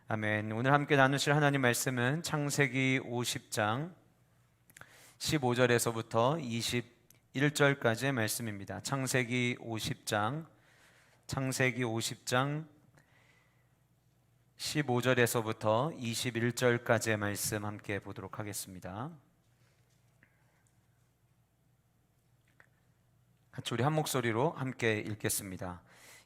아멘. 오늘 함께 나누실 하나님 말씀은 창세기 50장 15절에서부터 21절까지의 말씀입니다. 창세기 50장 15절에서부터 21절까지의 말씀 함께 보도록 하겠습니다. 같이 우리 한 목소리로 함께 읽겠습니다.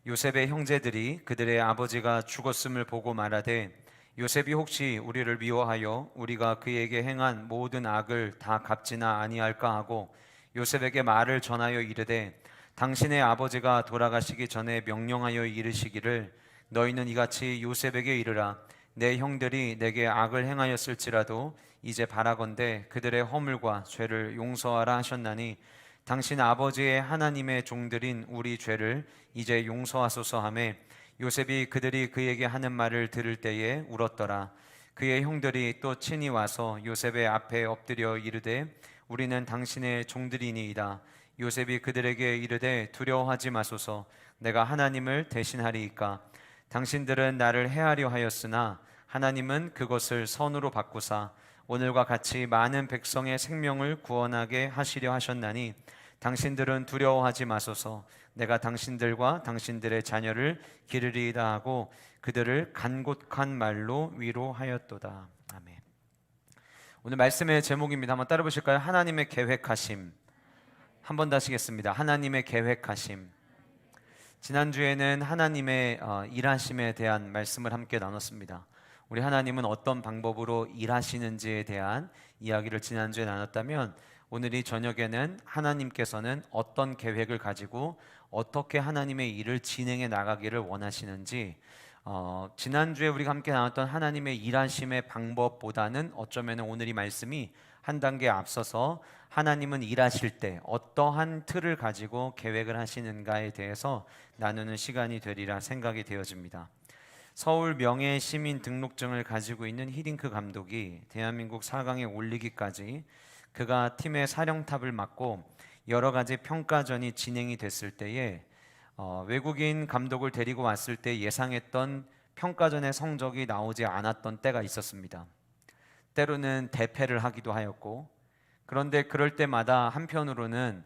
요셉의 형제들이 그들의 아버지가 죽었음을 보고 말하되 요셉이 혹시 우리를 미워하여 우리가 그에게 행한 모든 악을 다 갚지나 아니할까 하고 요셉에게 말을 전하여 이르되 당신의 아버지가 돌아가시기 전에 명령하여 이르시기를 너희는 이같이 요셉에게 이르라 내 형들이 내게 악을 행하였을지라도 이제 바라건대 그들의 허물과 죄를 용서하라 하셨나니 당신 아버지의 하나님의 종들인 우리 죄를 이제 용서하소서 하매 요셉이 그들이 그에게 하는 말을 들을 때에 울었더라. 그의 형들이 또 친히 와서 요셉의 앞에 엎드려 이르되 우리는 당신의 종들이니이다. 요셉이 그들에게 이르되 두려워하지 마소서. 내가 하나님을 대신하리이까. 당신들은 나를 해하려 하였으나 하나님은 그것을 선으로 바꾸사 오늘과 같이 많은 백성의 생명을 구원하게 하시려 하셨나니 당신들은 두려워하지 마소서. 내가 당신들과 당신들의 자녀를 기르리이다 하고 그들을 간곡한 말로 위로하였도다. 아멘. 오늘 말씀의 제목입니다. 한번 따라 보실까요? 하나님의 계획하심. 한번 더 하시겠습니다. 하나님의 계획하심. 지난주에는 하나님의 일하심에 대한 말씀을 함께 나눴습니다. 우리 하나님은 어떤 방법으로 일하시는지에 대한 이야기를 지난주에 나눴다면 오늘 이 저녁에는 하나님께서는 어떤 계획을 가지고 어떻게 하나님의 일을 진행해 나가기를 원하시는지 지난주에 우리가 함께 나눴던 하나님의 일하심의 방법보다는 어쩌면 오늘 이 말씀이 한 단계 앞서서 하나님은 일하실 때 어떠한 틀을 가지고 계획을 하시는가에 대해서 나누는 시간이 되리라 생각이 되어집니다. 서울 명예 시민 등록증을 가지고 있는 히딩크 감독이 대한민국 4강에 올리기까지 그가 팀의 사령탑을 맡고 여러 가지 평가전이 진행이 됐을 때에 외국인 감독을 데리고 왔을 때 예상했던 평가전의 성적이 나오지 않았던 때가 있었습니다. 때로는 대패를 하기도 하였고, 그런데 그럴 때마다 한편으로는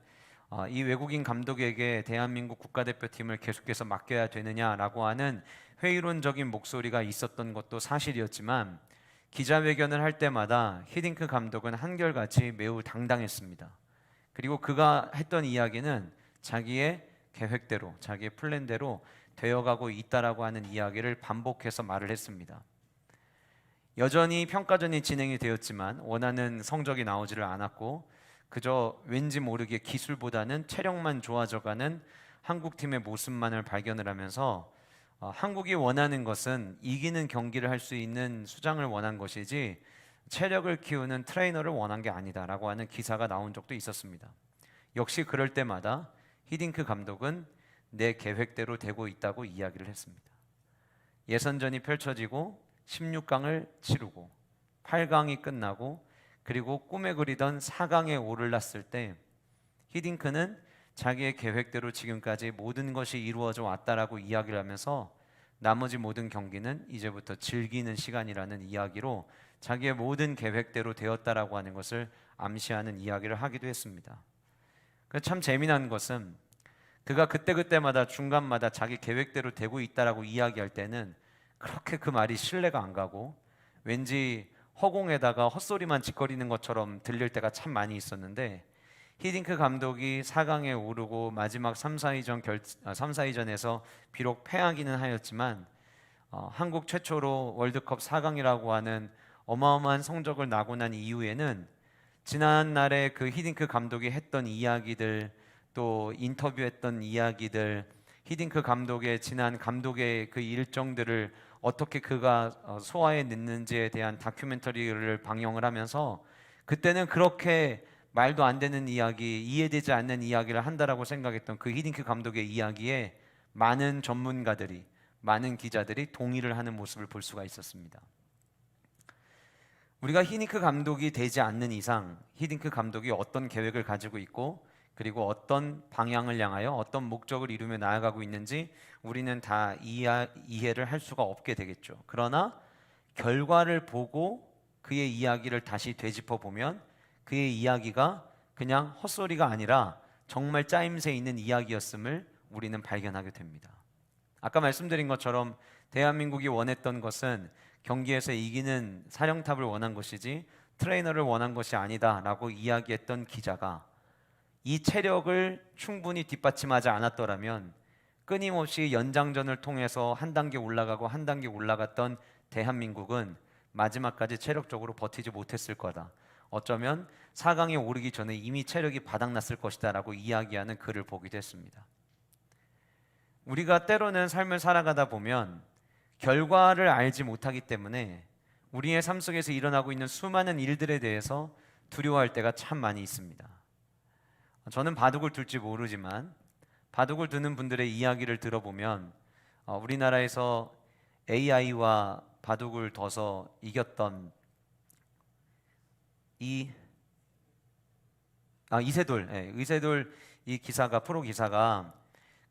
이 외국인 감독에게 대한민국 국가대표팀을 계속해서 맡겨야 되느냐라고 하는 회의론적인 목소리가 있었던 것도 사실이었지만 기자회견을 할 때마다 히딩크 감독은 한결같이 매우 당당했습니다. 그리고 그가 했던 이야기는 자기의 계획대로, 자기의 플랜대로 되어가고 있다라고 하는 이야기를 반복해서 말을 했습니다. 여전히 평가전이 진행이 되었지만 원하는 성적이 나오지를 않았고 그저 왠지 모르게 기술보다는 체력만 좋아져가는 한국팀의 모습만을 발견을 하면서 한국이 원하는 것은 이기는 경기를 할 수 있는 수장을 원한 것이지 체력을 키우는 트레이너를 원한 게 아니다라고 하는 기사가 나온 적도 있었습니다. 역시 그럴 때마다 히딩크 감독은 내 계획대로 되고 있다고 이야기를 했습니다. 예선전이 펼쳐지고 16강을 치르고 8강이 끝나고 그리고 꿈에 그리던 4강에 오르렀을 때 히딩크는 자기의 계획대로 지금까지 모든 것이 이루어져 왔다라고 이야기를 하면서 나머지 모든 경기는 이제부터 즐기는 시간이라는 이야기로 자기의 모든 계획대로 되었다라고 하는 것을 암시하는 이야기를 하기도 했습니다. 참 재미난 것은 그가 그때그때마다 중간마다 자기 계획대로 되고 있다라고 이야기할 때는 그렇게 그 말이 신뢰가 안 가고 왠지 허공에다가 헛소리만 짓거리는 것처럼 들릴 때가 참 많이 있었는데 히딩크 감독이 4강에 오르고 마지막 3, 4위전에서 비록 패하기는 하였지만 한국 최초로 월드컵 4강이라고 하는 어마어마한 성적을 나고 난 이후에는 지난날에 그 히딩크 감독이 했던 이야기들 또 인터뷰했던 이야기들 히딩크 감독의 지난 감독의 그 일정들을 어떻게 그가 소화해 냈는지에 대한 다큐멘터리를 방영을 하면서 그때는 그렇게 말도 안 되는 이야기, 이해되지 않는 이야기를 한다라고 생각했던 그 히딩크 감독의 이야기에 많은 전문가들이, 많은 기자들이 동의를 하는 모습을 볼 수가 있었습니다. 우리가 히딩크 감독이 되지 않는 이상 히딩크 감독이 어떤 계획을 가지고 있고 그리고 어떤 방향을 향하여 어떤 목적을 이루며 나아가고 있는지 우리는 다 이해를 할 수가 없게 되겠죠. 그러나 결과를 보고 그의 이야기를 다시 되짚어 보면 그의 이야기가 그냥 헛소리가 아니라 정말 짜임새 있는 이야기였음을 우리는 발견하게 됩니다. 아까 말씀드린 것처럼 대한민국이 원했던 것은 경기에서 이기는 사령탑을 원한 것이지 트레이너를 원한 것이 아니다라고 이야기했던 기자가 이 체력을 충분히 뒷받침하지 않았더라면 끊임없이 연장전을 통해서 한 단계 올라가고 한 단계 올라갔던 대한민국은 마지막까지 체력적으로 버티지 못했을 거다. 어쩌면 4강에 오르기 전에 이미 체력이 바닥났을 것이다 라고 이야기하는 글을 보기도 했습니다. 우리가 때로는 삶을 살아가다 보면 결과를 알지 못하기 때문에 우리의 삶 속에서 일어나고 있는 수많은 일들에 대해서 두려워할 때가 참 많이 있습니다. 저는 바둑을 둘지 모르지만 바둑을 두는 분들의 이야기를 들어보면 우리나라에서 AI와 바둑을 둬서 이겼던 이세돌 이 기사가 프로 기사가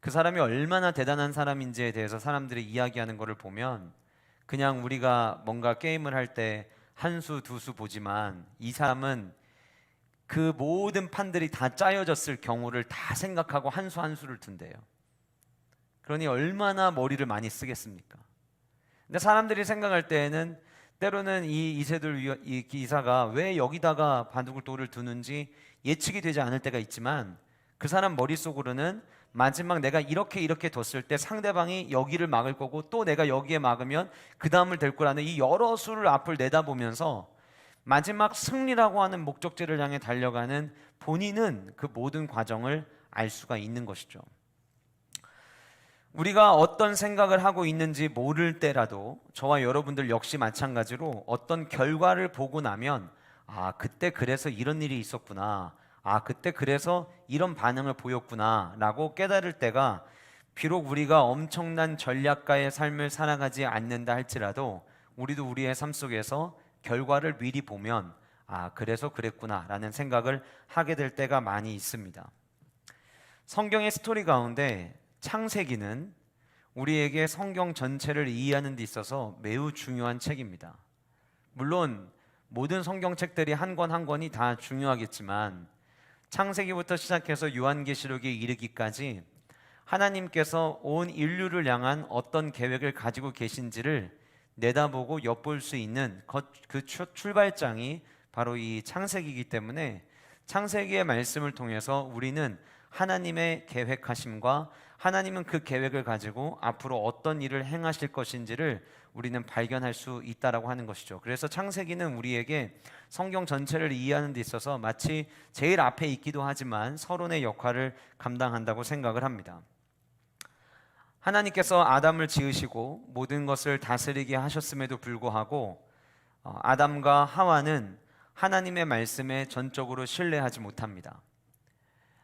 그 사람이 얼마나 대단한 사람인지에 대해서 사람들이 이야기하는 것을 보면 그냥 우리가 뭔가 게임을 할 때 한 수, 두 수 보지만 이 사람은 그 모든 판들이 다 짜여졌을 경우를 다 생각하고 한 수 한 수를 둔대요. 그러니 얼마나 머리를 많이 쓰겠습니까? 근데 사람들이 생각할 때에는 때로는 이 이세돌 이 기사가 왜 여기다가 바둑을 돌을 두는지 예측이 되지 않을 때가 있지만 그 사람 머릿속으로는 마지막 내가 이렇게 뒀을 때 상대방이 여기를 막을 거고 또 내가 여기에 막으면 그 다음을 될 거라는 이 여러 수를 앞을 내다보면서 마지막 승리라고 하는 목적지를 향해 달려가는 본인은 그 모든 과정을 알 수가 있는 것이죠. 우리가 어떤 생각을 하고 있는지 모를 때라도 저와 여러분들 역시 마찬가지로 어떤 결과를 보고 나면 그때 그래서 이런 일이 있었구나, 그때 그래서 이런 반응을 보였구나 라고 깨달을 때가 비록 우리가 엄청난 전략가의 삶을 살아가지 않는다 할지라도 우리도 우리의 삶 속에서 결과를 미리 보면 그래서 그랬구나 라는 생각을 하게 될 때가 많이 있습니다. 성경의 스토리 가운데 창세기는 우리에게 성경 전체를 이해하는 데 있어서 매우 중요한 책입니다. 물론 모든 성경책들이 한 권 한 권이 다 중요하겠지만 창세기부터 시작해서 요한계시록에 이르기까지 하나님께서 온 인류를 향한 어떤 계획을 가지고 계신지를 내다보고 엿볼 수 있는 그 출발장이 바로 이 창세기이기 때문에 창세기의 말씀을 통해서 우리는 하나님의 계획하심과 하나님은 그 계획을 가지고 앞으로 어떤 일을 행하실 것인지를 우리는 발견할 수 있다라고 하는 것이죠. 그래서 창세기는 우리에게 성경 전체를 이해하는 데 있어서 마치 제일 앞에 있기도 하지만 서론의 역할을 감당한다고 생각을 합니다. 하나님께서 아담을 지으시고 모든 것을 다스리게 하셨음에도 불구하고 아담과 하와는 하나님의 말씀에 전적으로 신뢰하지 못합니다.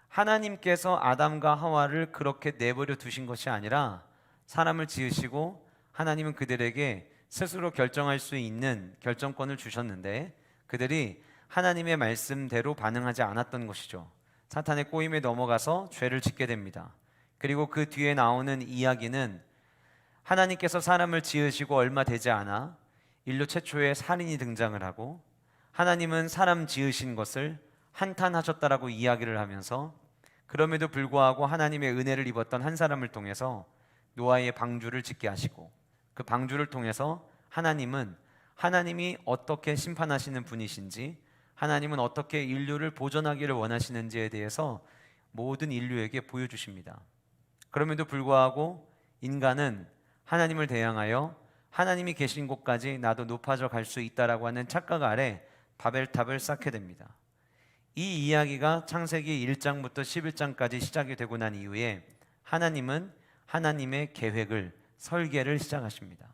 하나님께서 아담과 하와를 그렇게 내버려 두신 것이 아니라 사람을 지으시고 하나님은 그들에게 스스로 결정할 수 있는 결정권을 주셨는데 그들이 하나님의 말씀대로 반응하지 않았던 것이죠. 사탄의 꼬임에 넘어가서 죄를 짓게 됩니다. 그리고 그 뒤에 나오는 이야기는 하나님께서 사람을 지으시고 얼마 되지 않아 인류 최초의 살인이 등장을 하고 하나님은 사람 지으신 것을 한탄하셨다라고 이야기를 하면서 그럼에도 불구하고 하나님의 은혜를 입었던 한 사람을 통해서 노아의 방주를 짓게 하시고 그 방주를 통해서 하나님이 어떻게 심판하시는 분이신지 하나님은 어떻게 인류를 보존하기를 원하시는지에 대해서 모든 인류에게 보여주십니다. 그럼에도 불구하고 인간은 하나님을 대항하여 하나님이 계신 곳까지 나도 높아져 갈 수 있다라고 하는 착각 아래 바벨탑을 쌓게 됩니다. 이 이야기가 창세기 1장부터 11장까지 시작이 되고 난 이후에 하나님은 하나님의 계획을 설계를 시작하십니다.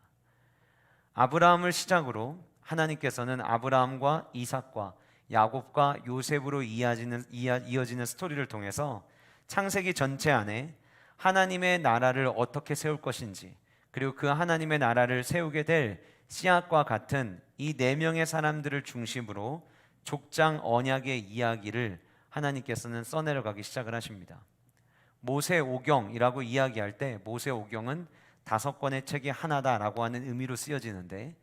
아브라함을 시작으로 하나님께서는 아브라함과 이삭과 야곱과 요셉으로 이어지는 스토리를 통해서 창세기 전체 안에 하나님의 나라를 어떻게 세울 것인지 그리고 그 하나님의 나라를 세우게 될 씨앗과 같은 이 4명의 사람들을 중심으로 족장 언약의 이야기를 하나님께서는 써내려가기 시작을 하십니다. 모세오경이라고 이야기할 때 모세오경은 5권의 책이 하나다라고 하는 의미로 쓰여지는데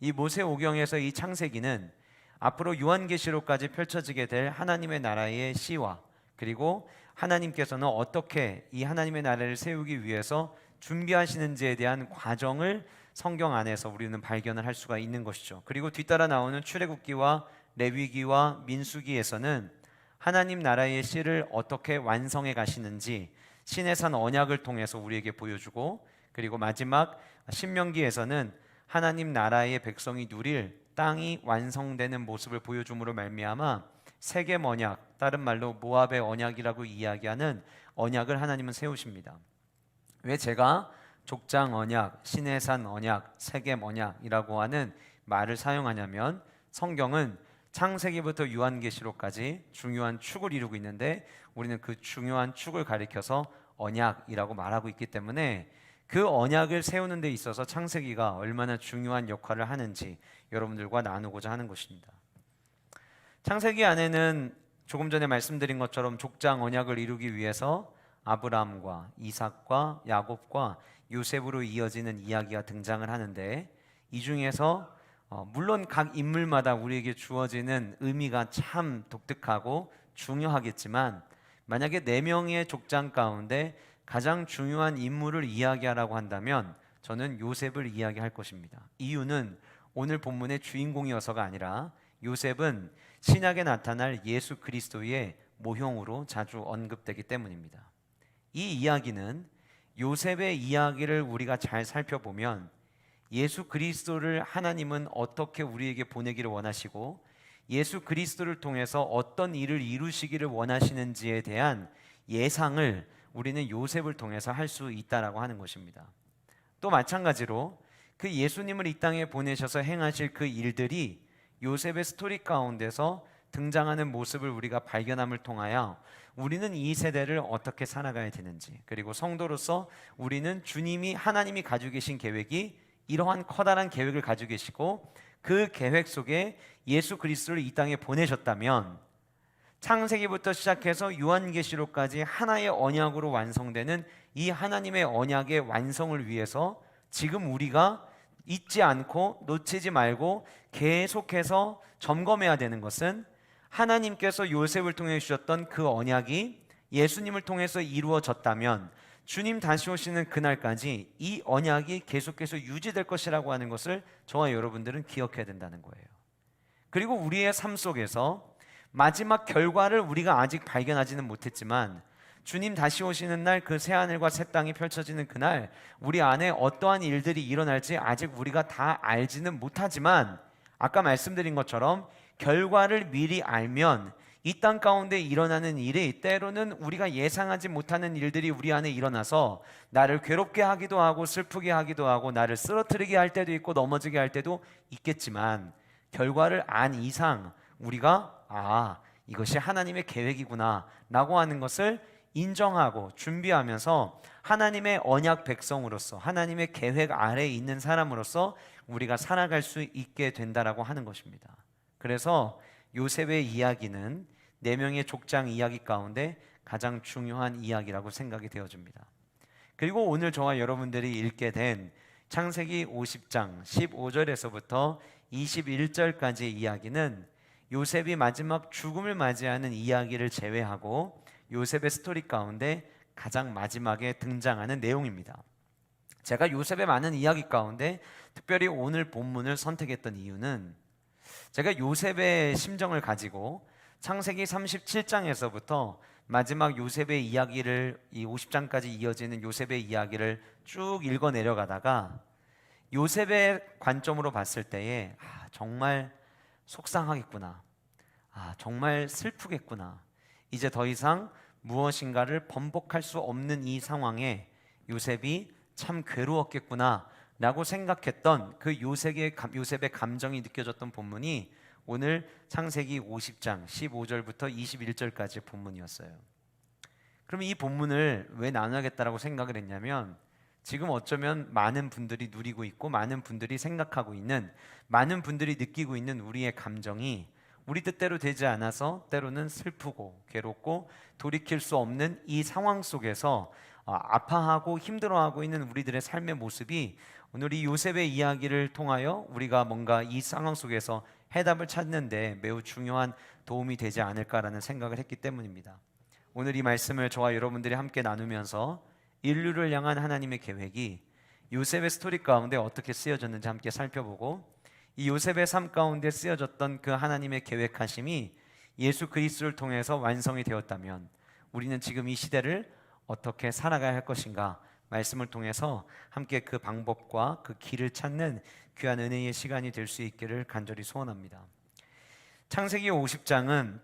이 모세오경에서 이 창세기는 앞으로 요한계시록까지 펼쳐지게 될 하나님의 나라의 시와, 그리고 하나님께서는 어떻게 이 하나님의 나라를 세우기 위해서 준비하시는지에 대한 과정을 성경 안에서 우리는 발견을 할 수가 있는 것이죠. 그리고 뒤따라 나오는 출애굽기와 레위기와 민수기에서는 하나님 나라의 씨를 어떻게 완성해 가시는지 시내산 언약을 통해서 우리에게 보여주고, 그리고 마지막 신명기에서는 하나님 나라의 백성이 누릴 땅이 완성되는 모습을 보여줌으로 말미암아 세겜 언약, 다른 말로 모압의 언약이라고 이야기하는 언약을 하나님은 세우십니다. 왜 제가 족장 언약, 시내산 언약, 세겜 언약이라고 하는 말을 사용하냐면, 성경은 창세기부터 요한계시록까지 중요한 축을 이루고 있는데 우리는 그 중요한 축을 가리켜서 언약이라고 말하고 있기 때문에 그 언약을 세우는 데 있어서 창세기가 얼마나 중요한 역할을 하는지 여러분들과 나누고자 하는 것입니다. 창세기 안에는 조금 전에 말씀드린 것처럼 족장 언약을 이루기 위해서 아브라함과 이삭과 야곱과 요셉으로 이어지는 이야기가 등장을 하는데, 이 중에서 물론 각 인물마다 우리에게 주어지는 의미가 참 독특하고 중요하겠지만, 만약에 4명의 족장 가운데 가장 중요한 인물을 이야기하라고 한다면 저는 요셉을 이야기할 것입니다. 이유는 오늘 본문의 주인공이어서가 아니라 요셉은 신약에 나타날 예수 그리스도의 모형으로 자주 언급되기 때문입니다. 이 이야기는, 요셉의 이야기를 우리가 잘 살펴보면 예수 그리스도를 하나님은 어떻게 우리에게 보내기를 원하시고 예수 그리스도를 통해서 어떤 일을 이루시기를 원하시는지에 대한 예상을 우리는 요셉을 통해서 할 수 있다라고 하는 것입니다. 또 마찬가지로 그 예수님을 이 땅에 보내셔서 행하실 그 일들이 요셉의 스토리 가운데서 등장하는 모습을 우리가 발견함을 통하여 우리는 이 세대를 어떻게 살아가야 되는지, 그리고 성도로서 우리는 주님이, 하나님이 가지고 계신 계획이 이러한 커다란 계획을 가지고 계시고 그 계획 속에 예수 그리스도를 이 땅에 보내셨다면 창세기부터 시작해서 요한계시록까지 하나의 언약으로 완성되는 이 하나님의 언약의 완성을 위해서 지금 우리가 잊지 않고 놓치지 말고 계속해서 점검해야 되는 것은, 하나님께서 요셉을 통해 주셨던 그 언약이 예수님을 통해서 이루어졌다면 주님 다시 오시는 그날까지 이 언약이 계속해서 유지될 것이라고 하는 것을 저와 여러분들은 기억해야 된다는 거예요. 그리고 우리의 삶 속에서 마지막 결과를 우리가 아직 발견하지는 못했지만 주님 다시 오시는 날, 그 새하늘과 새 땅이 펼쳐지는 그날 우리 안에 어떠한 일들이 일어날지 아직 우리가 다 알지는 못하지만, 아까 말씀드린 것처럼 결과를 미리 알면 이 땅 가운데 일어나는 일이 때로는 우리가 예상하지 못하는 일들이 우리 안에 일어나서 나를 괴롭게 하기도 하고 슬프게 하기도 하고 나를 쓰러뜨리게 할 때도 있고 넘어지게 할 때도 있겠지만, 결과를 안 이상 우리가 이것이 하나님의 계획이구나 라고 하는 것을 인정하고 준비하면서 하나님의 언약 백성으로서, 하나님의 계획 아래에 있는 사람으로서 우리가 살아갈 수 있게 된다라고 하는 것입니다. 그래서 요셉의 이야기는 4명의 족장 이야기 가운데 가장 중요한 이야기라고 생각이 되어집니다. 그리고 오늘 저와 여러분들이 읽게 된 창세기 50장 15절에서부터 21절까지의 이야기는 요셉이 마지막 죽음을 맞이하는 이야기를 제외하고 요셉의 스토리 가운데 가장 마지막에 등장하는 내용입니다. 제가 요셉의 많은 이야기 가운데 특별히 오늘 본문을 선택했던 이유는, 제가 요셉의 심정을 가지고 창세기 37장에서부터 마지막 요셉의 이야기를, 이 50장까지 이어지는 요셉의 이야기를 쭉 읽어 내려가다가 요셉의 관점으로 봤을 때에 정말 속상하겠구나, 정말 슬프겠구나, 이제 더 이상 무엇인가를 번복할 수 없는 이 상황에 요셉이 참 괴로웠겠구나 라고 생각했던 그 요셉의 감정이 느껴졌던 본문이 오늘 창세기 50장 15절부터 21절까지의 본문이었어요. 그럼 이 본문을 왜 나눠야겠다라고 생각을 했냐면, 지금 어쩌면 많은 분들이 누리고 있고 많은 분들이 생각하고 있는, 많은 분들이 느끼고 있는 우리의 감정이 우리 뜻대로 되지 않아서 때로는 슬프고 괴롭고 돌이킬 수 없는 이 상황 속에서 아파하고 힘들어하고 있는 우리들의 삶의 모습이 오늘 이 요셉의 이야기를 통하여 우리가 뭔가 이 상황 속에서 해답을 찾는데 매우 중요한 도움이 되지 않을까라는 생각을 했기 때문입니다. 오늘 이 말씀을 저와 여러분들이 함께 나누면서 인류를 향한 하나님의 계획이 요셉의 스토리 가운데 어떻게 쓰여졌는지 함께 살펴보고, 이 요셉의 삶 가운데 쓰여졌던 그 하나님의 계획하심이 예수 그리스도를 통해서 완성이 되었다면 우리는 지금 이 시대를 어떻게 살아가야 할 것인가, 말씀을 통해서 함께 그 방법과 그 길을 찾는 귀한 은혜의 시간이 될 수 있기를 간절히 소원합니다. 창세기 50장은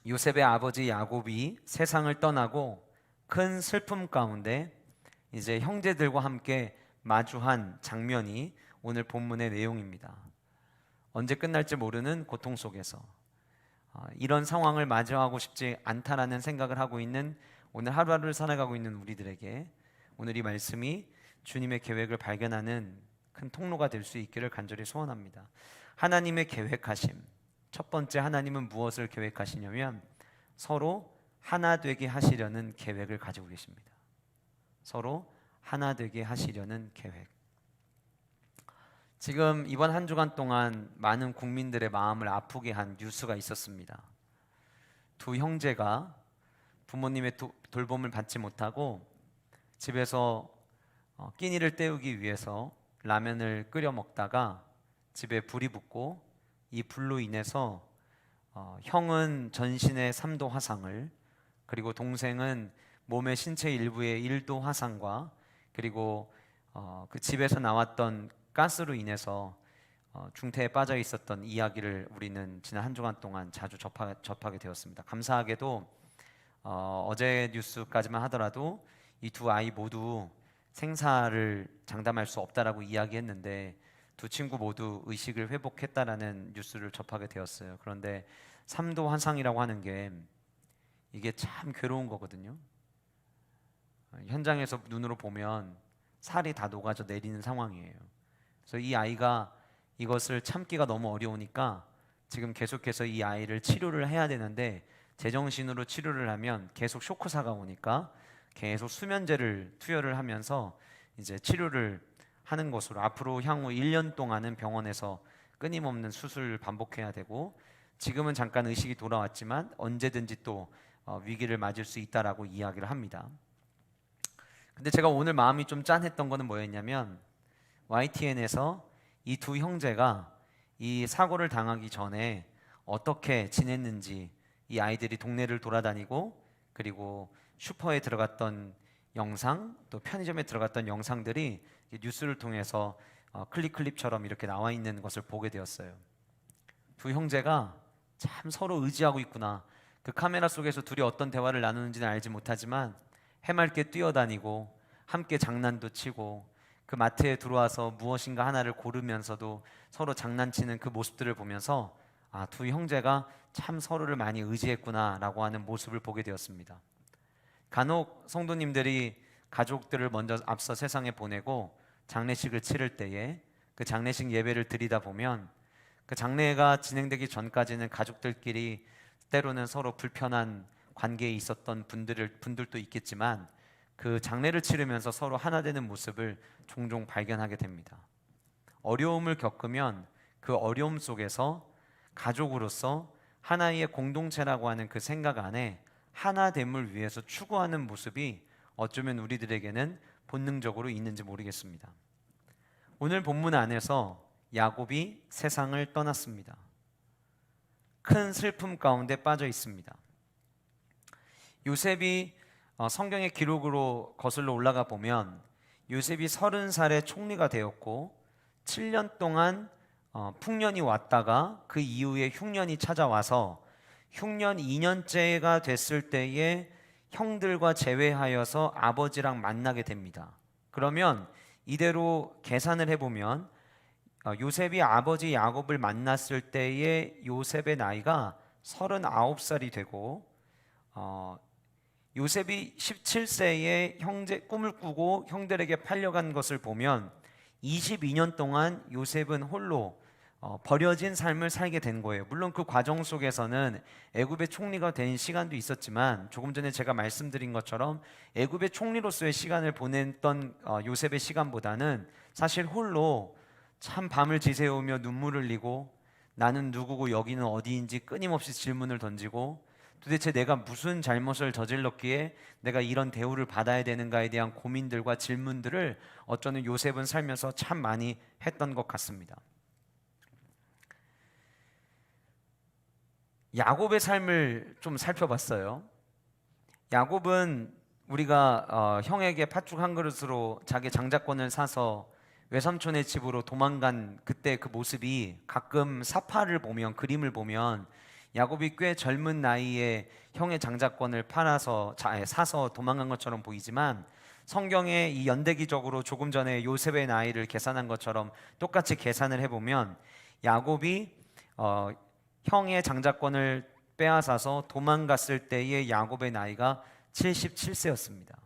요셉의 아버지 야곱이 세상을 떠나고 큰 슬픔 가운데 이제 형제들과 함께 마주한 장면이 오늘 본문의 내용입니다. 언제 끝날지 모르는 고통 속에서 이런 상황을 마주하고 싶지 않다라는 생각을 하고 있는 오늘 하루하루를 살아가고 있는 우리들에게 오늘 이 말씀이 주님의 계획을 발견하는 큰 통로가 될 수 있기를 간절히 소원합니다. 하나님의 계획하심, 첫 번째, 하나님은 무엇을 계획하시냐면 서로 하나 되게 하시려는 계획을 가지고 계십니다. 서로 하나 되게 하시려는 계획. 지금 이번 한 주간 동안 많은 국민들의 마음을 아프게 한 뉴스가 있었습니다. 두 형제가 부모님의 돌봄을 받지 못하고 집에서 끼니를 때우기 위해서 라면을 끓여 먹다가 집에 불이 붙고, 이 불로 인해서 형은 전신에 3도 화상을, 그리고 동생은 몸의 신체 일부의 1도 화상과, 그리고 그 집에서 나왔던 가스로 인해서 중태에 빠져 있었던 이야기를 우리는 지난 한 주간 동안 자주 접하게 되었습니다. 감사하게도 어제 뉴스까지만 하더라도 이 두 아이 모두 생사를 장담할 수 없다라고 이야기했는데 두 친구 모두 의식을 회복했다라는 뉴스를 접하게 되었어요. 그런데 3도 화상이라고 하는 게 이게 참 괴로운 거거든요. 현장에서 눈으로 보면 살이 다 녹아져 내리는 상황이에요. 그래서 이 아이가 이것을 참기가 너무 어려우니까 지금 계속해서 이 아이를 치료를 해야 되는데, 제정신으로 치료를 하면 계속 쇼크사가 오니까 계속 수면제를 투여를 하면서 이제 치료를 하는 것으로, 앞으로 향후 1년 동안은 병원에서 끊임없는 수술을 반복해야 되고, 지금은 잠깐 의식이 돌아왔지만 언제든지 또 위기를 맞을 수 있다라고 이야기를 합니다. 근데 제가 오늘 마음이 좀 짠했던 거는 뭐였냐면, YTN에서 이 두 형제가 이 사고를 당하기 전에 어떻게 지냈는지, 이 아이들이 동네를 돌아다니고 그리고 슈퍼에 들어갔던 영상, 또 편의점에 들어갔던 영상들이 뉴스를 통해서 클립처럼 이렇게 나와 있는 것을 보게 되었어요. 두 형제가 참 서로 의지하고 있구나. 그 카메라 속에서 둘이 어떤 대화를 나누는지는 알지 못하지만 해맑게 뛰어다니고 함께 장난도 치고, 그 마트에 들어와서 무엇인가 하나를 고르면서도 서로 장난치는 그 모습들을 보면서 두 형제가 참 서로를 많이 의지했구나라고 하는 모습을 보게 되었습니다. 간혹 성도님들이 가족들을 먼저 앞서 세상에 보내고 장례식을 치를 때에 그 장례식 예배를 드리다 보면 그 장례가 진행되기 전까지는 가족들끼리 때로는 서로 불편한 관계에 있었던 분들도 있겠지만, 그 장례를 치르면서 서로 하나 되는 모습을 종종 발견하게 됩니다. 어려움을 겪으면 그 어려움 속에서 가족으로서 하나의 공동체라고 하는 그 생각 안에 하나됨을 위해서 추구하는 모습이 어쩌면 우리들에게는 본능적으로 있는지 모르겠습니다. 오늘 본문 안에서 야곱이 세상을 떠났습니다. 큰 슬픔 가운데 빠져 있습니다. 요셉이 성경의 기록으로 거슬러 올라가 보면 요셉이 30살에 총리가 되었고 7년 동안 풍년이 왔다가 그 이후에 흉년이 찾아와서 흉년 2년째가 됐을 때에 형들과 재회하여서 아버지랑 만나게 됩니다. 그러면 이대로 계산을 해보면 요셉이 아버지 야곱을 만났을 때에 요셉의 나이가 39살이 되고, 요셉이 17세에 형제 꿈을 꾸고 형들에게 팔려간 것을 보면 22년 동안 요셉은 홀로 버려진 삶을 살게 된 거예요. 물론 그 과정 속에서는 애굽의 총리가 된 시간도 있었지만, 조금 전에 제가 말씀드린 것처럼 애굽의 총리로서의 시간을 보냈던 요셉의 시간보다는 사실 홀로 참 밤을 지새우며 눈물을 흘리고 나는 누구고 여기는 어디인지 끊임없이 질문을 던지고 도대체 내가 무슨 잘못을 저질렀기에 내가 이런 대우를 받아야 되는가에 대한 고민들과 질문들을 어쩌면 요셉은 살면서 참 많이 했던 것 같습니다. 야곱의 삶을 좀 살펴봤어요. 야곱은 우리가 형에게 팥죽 한 그릇으로 자기 장자권을 사서 외삼촌의 집으로 도망간 그때 그 모습이 가끔 사파를 보면, 그림을 보면 야곱이 꽤 젊은 나이에 형의 장자권을 사서 도망간 것처럼 보이지만, 성경에 이 연대기적으로 조금 전에 요셉의 나이를 계산한 것처럼 똑같이 계산을 해보면 야곱이 형의 장자권을 빼앗아서 도망갔을 때의 야곱의 나이가 77세였습니다.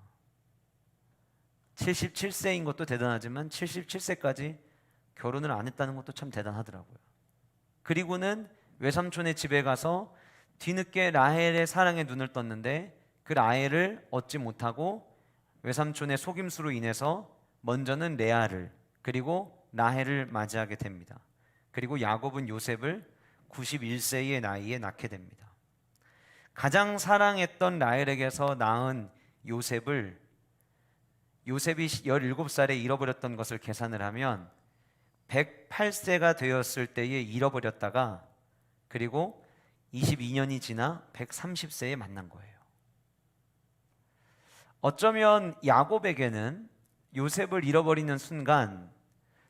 77세인 것도 대단하지만 77세까지 결혼을 안 했다는 것도 참 대단하더라고요. 그리고는 외삼촌의 집에 가서 뒤늦게 라헬의 사랑에 눈을 떴는데 그 라헬을 얻지 못하고 외삼촌의 속임수로 인해서 먼저는 레아를, 그리고 라헬을 맞이하게 됩니다. 그리고 야곱은 요셉을 91세의 나이에 낳게 됩니다. 가장 사랑했던 라헬에게서 낳은 요셉이 17살에 잃어버렸던 것을 계산을 하면 108세가 되었을 때에 잃어버렸다가 그리고 22년이 지나 130세에 만난 거예요. 어쩌면 야곱에게는 요셉을 잃어버리는 순간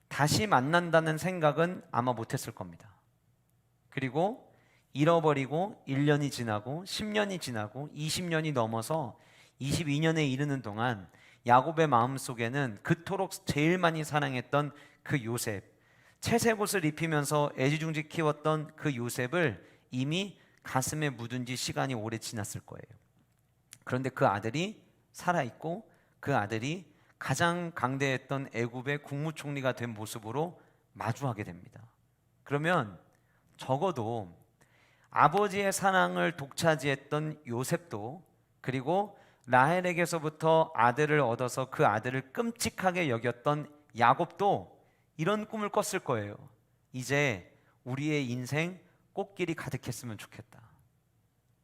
다시 만난다는 생각은 아마 못했을 겁니다. 그리고 잃어버리고 1년이 지나고 10년이 지나고 20년이 넘어서 22년에 이르는 동안 야곱의 마음속에는 그토록 제일 많이 사랑했던 그 요셉, 채색 옷을 입히면서 애지중지 키웠던 그 요셉을 이미 가슴에 묻은 지 시간이 오래 지났을 거예요. 그런데 그 아들이 살아있고 그 아들이 가장 강대했던 애굽의 국무총리가 된 모습으로 마주하게 됩니다. 그러면 적어도 아버지의 사랑을 독차지했던 요셉도, 그리고 라헬에게서부터 아들을 얻어서 그 아들을 끔찍하게 여겼던 야곱도 이런 꿈을 꿨을 거예요. 이제 우리의 인생 꽃길이 가득했으면 좋겠다.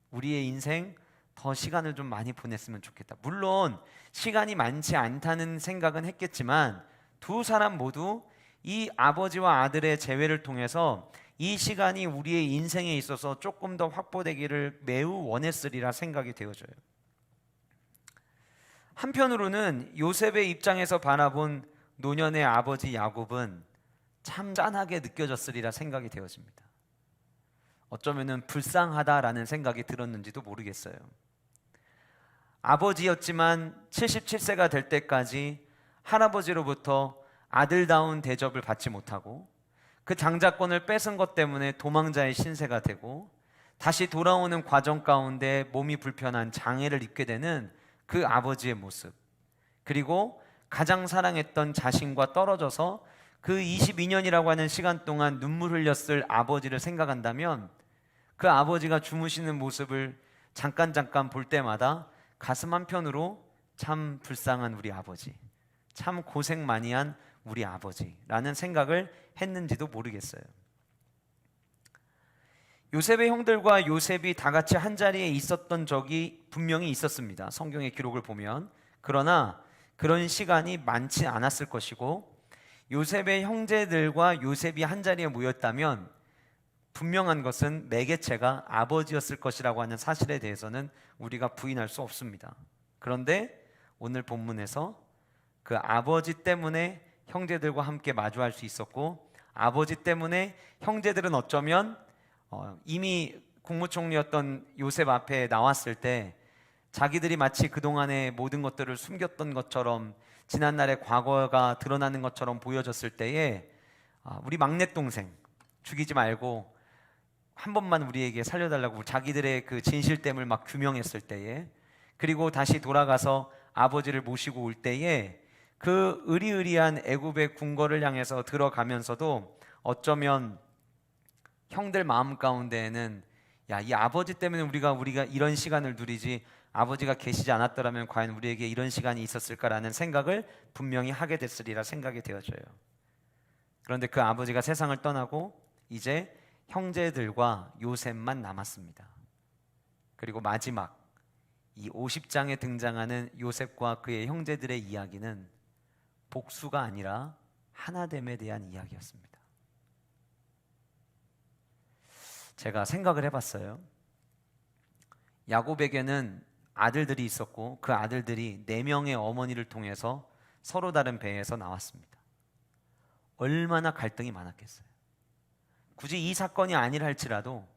우리의 인생 더 시간을 좀 많이 보냈으면 좋겠다. 물론 시간이 많지 않다는 생각은 했겠지만 두 사람 모두 이 아버지와 아들의 재회를 통해서 이 시간이 우리의 인생에 있어서 조금 더 확보되기를 매우 원했으리라 생각이 되어져요. 한편으로는 요셉의 입장에서 바라본 노년의 아버지 야곱은 참 짠하게 느껴졌으리라 생각이 되어집니다. 어쩌면은 불쌍하다라는 생각이 들었는지도 모르겠어요. 아버지였지만 77세가 될 때까지 할아버지로부터 아들다운 대접을 받지 못하고 그 장자권을 뺏은 것 때문에 도망자의 신세가 되고 다시 돌아오는 과정 가운데 몸이 불편한 장애를 입게 되는 그 아버지의 모습, 그리고 가장 사랑했던 자신과 떨어져서 그 22년이라고 하는 시간 동안 눈물 흘렸을 아버지를 생각한다면 그 아버지가 주무시는 모습을 잠깐 볼 때마다 가슴 한편으로 참 불쌍한 우리 아버지, 참 고생 많이 한 우리 아버지라는 생각을 했는지도 모르겠어요. 요셉의 형들과 요셉이 다 같이 한 자리에 있었던 적이 분명히 있었습니다. 성경의 기록을 보면. 그러나 그런 시간이 많지 않았을 것이고, 요셉의 형제들과 요셉이 한 자리에 모였다면 분명한 것은 매개체가 아버지였을 것이라고 하는 사실에 대해서는 우리가 부인할 수 없습니다. 그런데 오늘 본문에서 그 아버지 때문에 형제들과 함께 마주할 수 있었고, 아버지 때문에 형제들은 어쩌면 이미 국무총리였던 요셉 앞에 나왔을 때 자기들이 마치 그동안의 모든 것들을 숨겼던 것처럼, 지난날의 과거가 드러나는 것처럼 보여졌을 때에 우리 막내 동생 죽이지 말고 한 번만 우리에게 살려달라고 자기들의 그 진실됨을 막 규명했을 때에, 그리고 다시 돌아가서 아버지를 모시고 올 때에 그 의리의리한 애굽의 궁궐을 향해서 들어가면서도 어쩌면 형들 마음 가운데에는 야, 이 아버지 때문에 우리가 이런 시간을 누리지, 아버지가 계시지 않았더라면 과연 우리에게 이런 시간이 있었을까라는 생각을 분명히 하게 됐으리라 생각이 되어져요. 그런데 그 아버지가 세상을 떠나고 이제 형제들과 요셉만 남았습니다. 그리고 마지막 이 50장에 등장하는 요셉과 그의 형제들의 이야기는 복수가 아니라 하나됨에 대한 이야기였습니다. 제가 생각을 해봤어요. 야곱에게는 아들들이 있었고 그 아들들이 4명의 어머니를 통해서 서로 다른 배에서 나왔습니다. 얼마나 갈등이 많았겠어요. 굳이 이 사건이 아니라 할지라도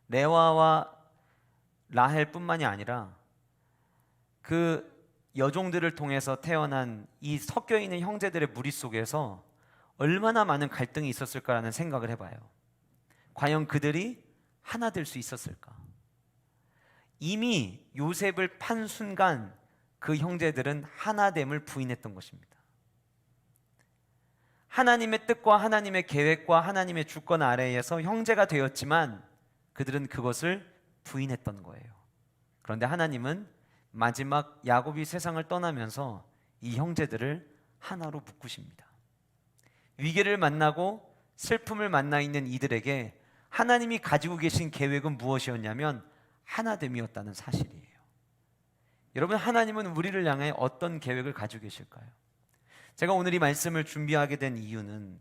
레아와 라헬뿐만이 아니라 그 여종들을 통해서 태어난 이 섞여 있는 형제들의 무리 속에서 얼마나 많은 갈등이 있었을까라는 생각을 해봐요. 과연 그들이 하나 될 수 있었을까? 이미 요셉을 판 순간 그 형제들은 하나됨을 부인했던 것입니다. 하나님의 뜻과 하나님의 계획과 하나님의 주권 아래에서 형제가 되었지만 그들은 그것을 부인했던 거예요. 그런데 하나님은 마지막 야곱이 세상을 떠나면서 이 형제들을 하나로 묶으십니다. 위기를 만나고 슬픔을 만나 있는 이들에게 하나님이 가지고 계신 계획은 무엇이었냐면 하나됨이었다는 사실이에요. 여러분, 하나님은 우리를 향해 어떤 계획을 가지고 계실까요? 제가 오늘 이 말씀을 준비하게 된 이유는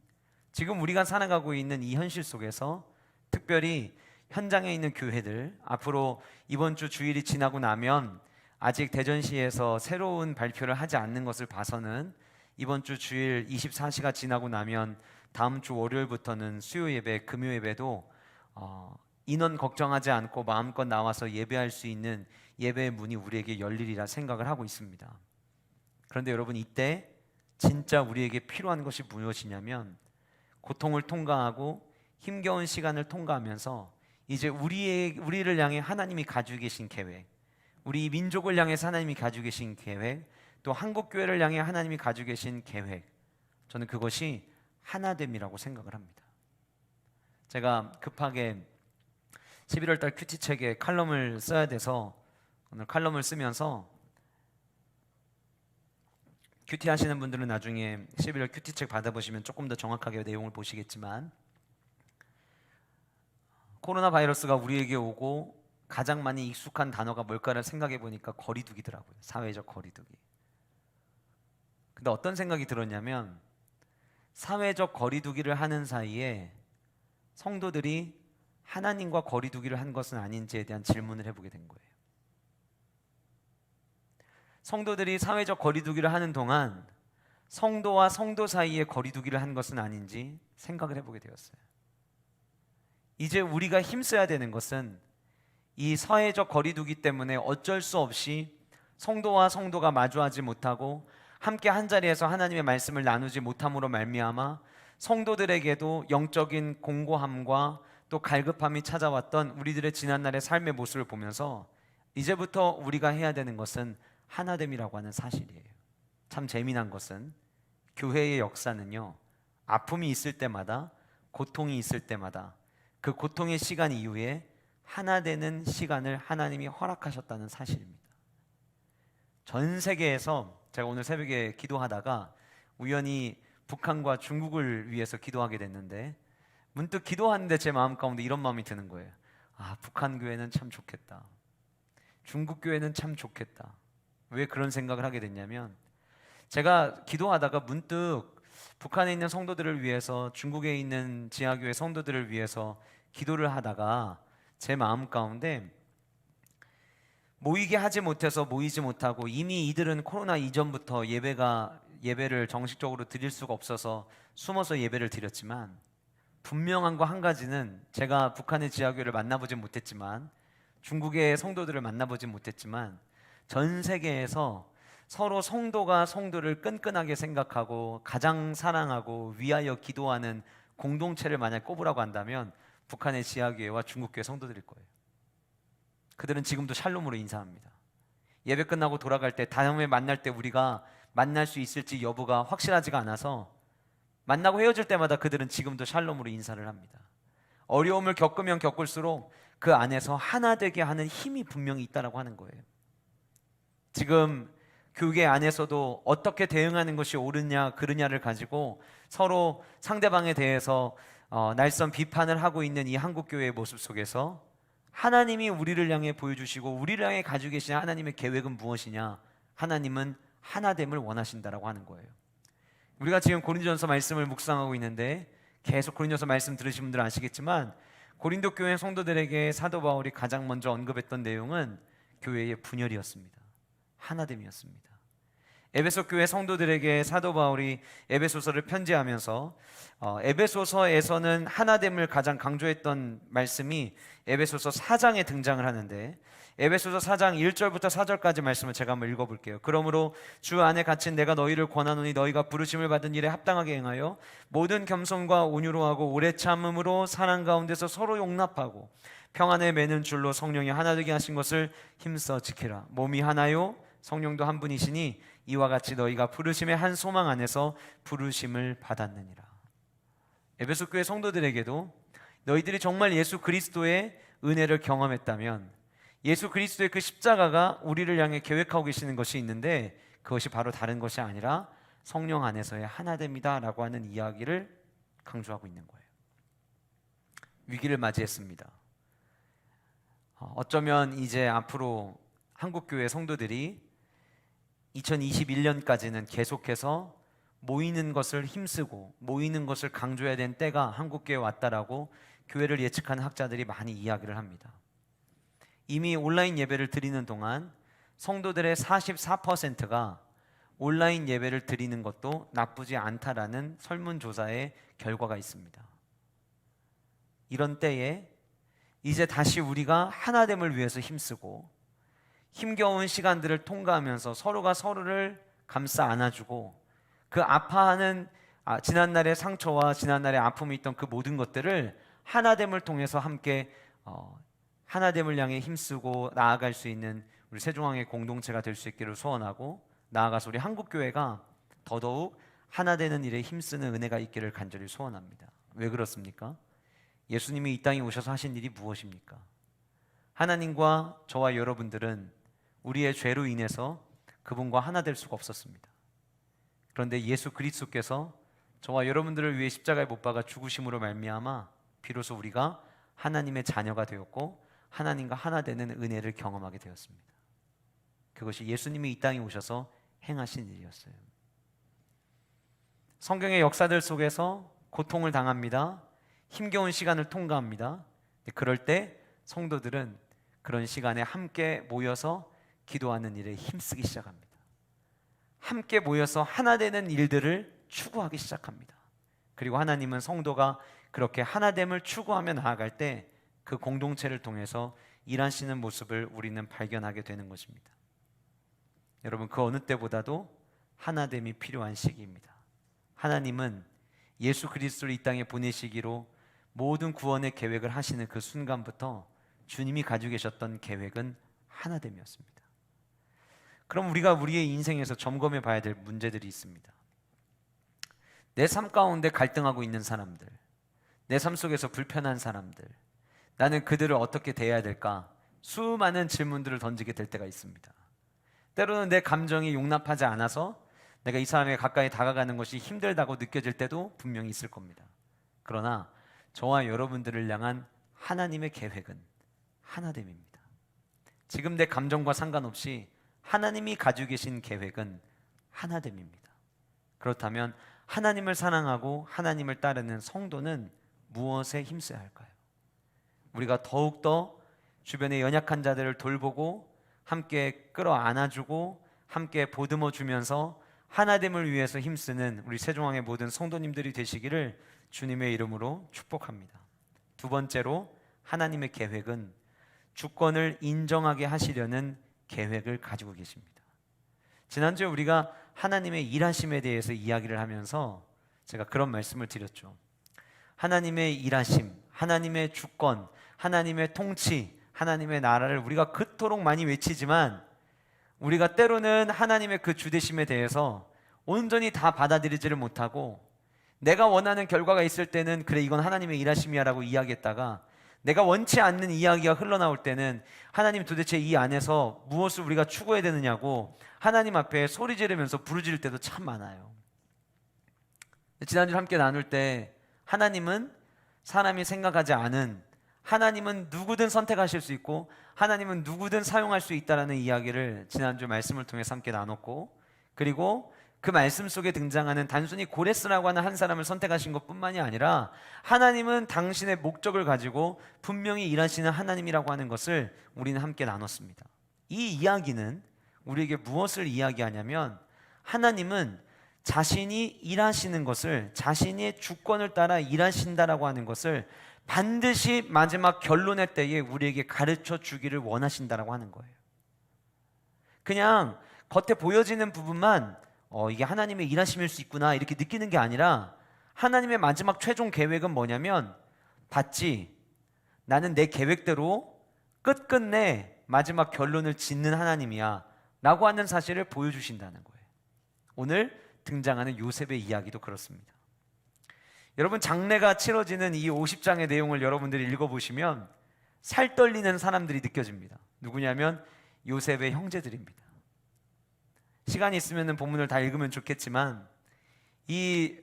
지금 우리가 살아가고 있는 이 현실 속에서 특별히 현장에 있는 교회들, 앞으로 이번 주 주일이 지나고 나면 아직 대전시에서 새로운 발표를 하지 않는 것을 봐서는 이번 주 주일 24시가 지나고 나면 다음 주 월요일부터는 수요 예배, 금요 예배도 인원 걱정하지 않고 마음껏 나와서 예배할 수 있는 예배의 문이 우리에게 열리리라 생각을 하고 있습니다. 그런데 여러분, 이때 진짜 우리에게 필요한 것이 무엇이냐면 고통을 통과하고 힘겨운 시간을 통과하면서 이제 우리를 향해 하나님이 가지고 계신 계획, 우리 민족을 향해서 하나님이 가지고 계신 계획, 또 한국교회를 향해 하나님이 가지고 계신 계획, 저는 그것이 하나됨이라고 생각을 합니다. 제가 급하게 11월 달 큐티책에 칼럼을 써야 돼서 오늘 칼럼을 쓰면서, 큐티 하시는 분들은 나중에 11월 큐티책 받아보시면 조금 더 정확하게 내용을 보시겠지만, 코로나 바이러스가 우리에게 오고 가장 많이 익숙한 단어가 뭘까를 생각해 보니까 거리두기더라고요. 사회적 거리두기. 근데 어떤 생각이 들었냐면 사회적 거리두기를 하는 사이에 성도들이 하나님과 거리두기를 한 것은 아닌지에 대한 질문을 해보게 된 거예요. 성도들이 사회적 거리두기를 하는 동안 성도와 성도 사이에 거리두기를 한 것은 아닌지 생각을 해보게 되었어요. 이제 우리가 힘써야 되는 것은 이 사회적 거리두기 때문에 어쩔 수 없이 성도와 성도가 마주하지 못하고 함께 한 자리에서 하나님의 말씀을 나누지 못함으로 말미암아 성도들에게도 영적인 공고함과 또 갈급함이 찾아왔던 우리들의 지난날의 삶의 모습을 보면서 이제부터 우리가 해야 되는 것은 하나됨이라고 하는 사실이에요. 참 재미난 것은 교회의 역사는요, 아픔이 있을 때마다, 고통이 있을 때마다 그 고통의 시간 이후에 하나 되는 시간을 하나님이 허락하셨다는 사실입니다. 전 세계에서, 제가 오늘 새벽에 기도하다가 우연히 북한과 중국을 위해서 기도하게 됐는데 문득 기도하는데 제 마음 가운데 이런 마음이 드는 거예요. 아, 북한 교회는 참 좋겠다. 중국 교회는 참 좋겠다. 왜 그런 생각을 하게 됐냐면, 제가 기도하다가 문득 북한에 있는 성도들을 위해서, 중국에 있는 지하교회 성도들을 위해서 기도를 하다가 제 마음 가운데 모이게 하지 못해서 모이지 못하고, 이미 이들은 코로나 이전부터 예배를 정식적으로 드릴 수가 없어서 숨어서 예배를 드렸지만, 분명한 거 한 가지는, 제가 북한의 지하교회를 만나보지 못했지만, 중국의 성도들을 만나보지 못했지만, 전 세계에서 서로 성도가 성도를 끈끈하게 생각하고 가장 사랑하고 위하여 기도하는 공동체를 만약 꼽으라고 한다면 북한의 지하교회와 중국교회 성도들일 거예요. 그들은 지금도 샬롬으로 인사합니다. 예배 끝나고 돌아갈 때, 다음에 만날 때 우리가 만날 수 있을지 여부가 확실하지가 않아서 만나고 헤어질 때마다 그들은 지금도 샬롬으로 인사를 합니다. 어려움을 겪으면 겪을수록 그 안에서 하나 되게 하는 힘이 분명히 있다라고 하는 거예요. 지금 교회 안에서도 어떻게 대응하는 것이 옳으냐 그르냐를 가지고 서로 상대방에 대해서 날선 비판을 하고 있는 이 한국교회의 모습 속에서 하나님이 우리를 향해 보여주시고 우리를 향해 가지고 계신 하나님의 계획은 무엇이냐? 하나님은 하나됨을 원하신다라고 하는 거예요. 우리가 지금 고린도전서 말씀을 묵상하고 있는데 계속 고린도전서 말씀 들으신 분들은 아시겠지만 고린도 교회 성도들에게 사도 바울이 가장 먼저 언급했던 내용은 교회의 분열이었습니다. 하나됨이었습니다. 에베소 교회 성도들에게 사도 바울이 에베소서를 편지하면서 에베소서에서는 하나됨을 가장 강조했던 말씀이 에베소서 4장에 등장을 하는데 에베소서 4장 1절부터 4절까지 말씀을 제가 한번 읽어볼게요. 그러므로 주 안에 갇힌 내가 너희를 권하노니 너희가 부르심을 받은 일에 합당하게 행하여 모든 겸손과 온유로 하고 오래 참음으로 사랑 가운데서 서로 용납하고 평안에 매는 줄로 성령이 하나 되게 하신 것을 힘써 지키라. 몸이 하나요 성령도 한 분이시니 이와 같이 너희가 부르심의 한 소망 안에서 부르심을 받았느니라. 에베소 교회 성도들에게도 너희들이 정말 예수 그리스도의 은혜를 경험했다면 예수 그리스도의 그 십자가가 우리를 향해 계획하고 계시는 것이 있는데 그것이 바로 다른 것이 아니라 성령 안에서의 하나됨이다 라고 하는 이야기를 강조하고 있는 거예요. 위기를 맞이했습니다. 어쩌면 이제 앞으로 한국교회 성도들이 2021년까지는 계속해서 모이는 것을 힘쓰고 모이는 것을 강조해야 되는 때가 한국교회에 왔다라고 교회를 예측하는 학자들이 많이 이야기를 합니다. 이미 온라인 예배를 드리는 동안 성도들의 44%가 온라인 예배를 드리는 것도 나쁘지 않다라는 설문조사의 결과가 있습니다. 이런 때에 이제 다시 우리가 하나됨을 위해서 힘쓰고 힘겨운 시간들을 통과하면서 서로가 서로를 감싸 안아주고 그 아파하는 지난날의 상처와 지난날의 아픔이 있던 그 모든 것들을 하나됨을 통해서 함께 하나됨을 향해 힘쓰고 나아갈 수 있는 우리 세종항의 공동체가 될 수 있기를 소원하고 나아가서 우리 한국교회가 더더욱 하나 되는 일에 힘쓰는 은혜가 있기를 간절히 소원합니다. 왜 그렇습니까? 예수님이 이 땅에 오셔서 하신 일이 무엇입니까? 하나님과 저와 여러분들은 우리의 죄로 인해서 그분과 하나 될 수가 없었습니다. 그런데 예수 그리스도께서 저와 여러분들을 위해 십자가에 못 박아 죽으심으로 말미암아 비로소 우리가 하나님의 자녀가 되었고 하나님과 하나 되는 은혜를 경험하게 되었습니다. 그것이 예수님이 이 땅에 오셔서 행하신 일이었어요. 성경의 역사들 속에서 고통을 당합니다. 힘겨운 시간을 통과합니다. 그럴 때 성도들은 그런 시간에 함께 모여서 기도하는 일에 힘쓰기 시작합니다. 함께 모여서 하나 되는 일들을 추구하기 시작합니다. 그리고 하나님은 성도가 그렇게 하나됨을 추구하며 나아갈 때 그 공동체를 통해서 일하시는 모습을 우리는 발견하게 되는 것입니다. 여러분, 그 어느 때보다도 하나됨이 필요한 시기입니다. 하나님은 예수 그리스도를 이 땅에 보내시기로 모든 구원의 계획을 하시는 그 순간부터 주님이 가지고 계셨던 계획은 하나됨이었습니다. 그럼 우리가 우리의 인생에서 점검해 봐야 될 문제들이 있습니다. 내 삶 가운데 갈등하고 있는 사람들, 내 삶 속에서 불편한 사람들, 나는 그들을 어떻게 대해야 될까? 수많은 질문들을 던지게 될 때가 있습니다. 때로는 내 감정이 용납하지 않아서 내가 이 사람에 가까이 다가가는 것이 힘들다고 느껴질 때도 분명히 있을 겁니다. 그러나 저와 여러분들을 향한 하나님의 계획은 하나됨입니다. 지금 내 감정과 상관없이 하나님이 가지고 계신 계획은 하나됨입니다. 그렇다면 하나님을 사랑하고 하나님을 따르는 성도는 무엇에 힘써야 할까요? 우리가 더욱더 주변의 연약한 자들을 돌보고 함께 끌어안아주고 함께 보듬어 주면서 하나됨을 위해서 힘쓰는 우리 세종항의 모든 성도님들이 되시기를 주님의 이름으로 축복합니다. 두 번째로 하나님의 계획은 주권을 인정하게 하시려는 계획을 가지고 계십니다. 지난주에 우리가 하나님의 일하심에 대해서 이야기를 하면서 제가 그런 말씀을 드렸죠. 하나님의 일하심, 하나님의 주권, 하나님의 통치, 하나님의 나라를 우리가 그토록 많이 외치지만 우리가 때로는 하나님의 그 주되심에 대해서 온전히 다 받아들이지를 못하고 내가 원하는 결과가 있을 때는 그래 이건 하나님의 일하심이야 라고 이야기했다가 내가 원치 않는 이야기가 흘러나올 때는 하나님 도대체 이 안에서 무엇을 우리가 추구해야 되느냐고 하나님 앞에 소리 지르면서 부르짖을 때도 참 많아요. 지난주 함께 나눌 때 하나님은 사람이 생각하지 않은, 하나님은 누구든 선택하실 수 있고 하나님은 누구든 사용할 수 있다라는 이야기를 지난주 말씀을 통해서 함께 나눴고, 그리고 그 말씀 속에 등장하는 단순히 고레스라고 하는 한 사람을 선택하신 것뿐만이 아니라 하나님은 당신의 목적을 가지고 분명히 일하시는 하나님이라고 하는 것을 우리는 함께 나눴습니다. 이 이야기는 우리에게 무엇을 이야기하냐면, 하나님은 자신이 일하시는 것을, 자신의 주권을 따라 일하신다라고 하는 것을 반드시 마지막 결론의 때에 우리에게 가르쳐 주기를 원하신다라고 하는 거예요. 그냥 겉에 보여지는 부분만 이게 하나님의 일하심일 수 있구나 이렇게 느끼는 게 아니라, 하나님의 마지막 최종 계획은 뭐냐면, 봤지? 나는 내 계획대로 끝끝내 마지막 결론을 짓는 하나님이야 라고 하는 사실을 보여주신다는 거예요. 오늘 등장하는 요셉의 이야기도 그렇습니다. 여러분, 장례가 치러지는 이 50장의 내용을 여러분들이 읽어보시면 살 떨리는 사람들이 느껴집니다. 누구냐면 요셉의 형제들입니다. 시간이 있으면 본문을 다 읽으면 좋겠지만, 이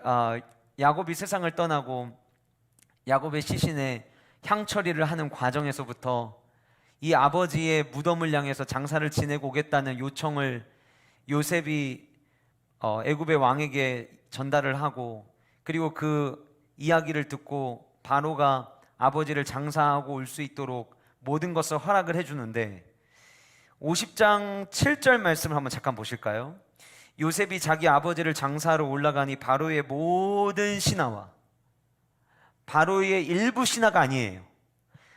야곱이 세상을 떠나고 야곱의 시신에 향처리를 하는 과정에서부터 이 아버지의 무덤을 향해서 장사를 지내고 오겠다는 요청을 요셉이 애굽의 왕에게 전달을 하고, 그리고 그 이야기를 듣고 바로가 아버지를 장사하고 올 수 있도록 모든 것을 허락을 해주는데, 50장 7절 말씀을 한번 잠깐 보실까요? 요셉이 자기 아버지를 장사하러 올라가니 바로의 모든 신하와, 바로의 일부 신하가 아니에요,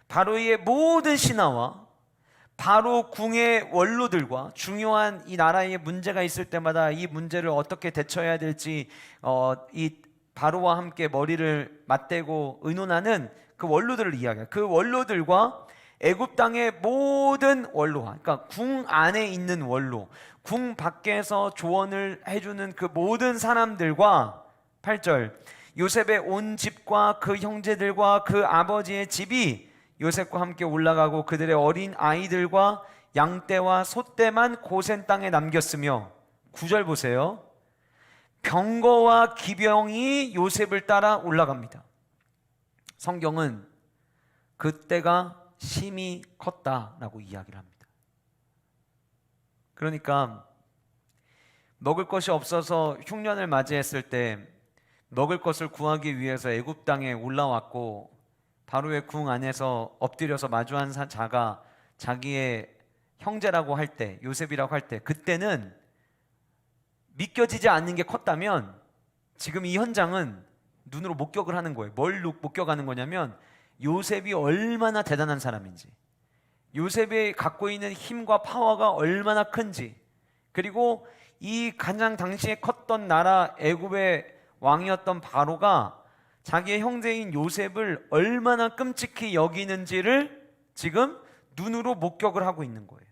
바로의 모든 신하와 바로 궁의 원로들과, 중요한 이 나라에 문제가 있을 때마다 이 문제를 어떻게 대처해야 될지 이 바로와 함께 머리를 맞대고 의논하는 그 원로들을 이야기해요. 그 원로들과 애굽 땅의 모든 원로와, 그러니까 궁 안에 있는 원로, 궁 밖에서 조언을 해주는 그 모든 사람들과, 8절, 요셉의 온 집과 그 형제들과 그 아버지의 집이 요셉과 함께 올라가고 그들의 어린 아이들과 양떼와 소떼만 고센 땅에 남겼으며, 9절 보세요. 병거와 기병이 요셉을 따라 올라갑니다. 성경은 그때가 심히 컸다라고 이야기를 합니다. 그러니까 먹을 것이 없어서 흉년을 맞이했을 때 먹을 것을 구하기 위해서 애굽 땅에 올라왔고, 바로의 궁 안에서 엎드려서 마주한 자가 자기의 형제라고 할 때, 요셉이라고 할 때, 그때는 믿겨지지 않는 게 컸다면, 지금 이 현장은 눈으로 목격을 하는 거예요. 뭘 목격하는 거냐면 요셉이 얼마나 대단한 사람인지, 요셉이 갖고 있는 힘과 파워가 얼마나 큰지, 그리고 이 가장 당시에 컸던 나라 애굽의 왕이었던 바로가 자기의 형제인 요셉을 얼마나 끔찍히 여기는지를 지금 눈으로 목격을 하고 있는 거예요.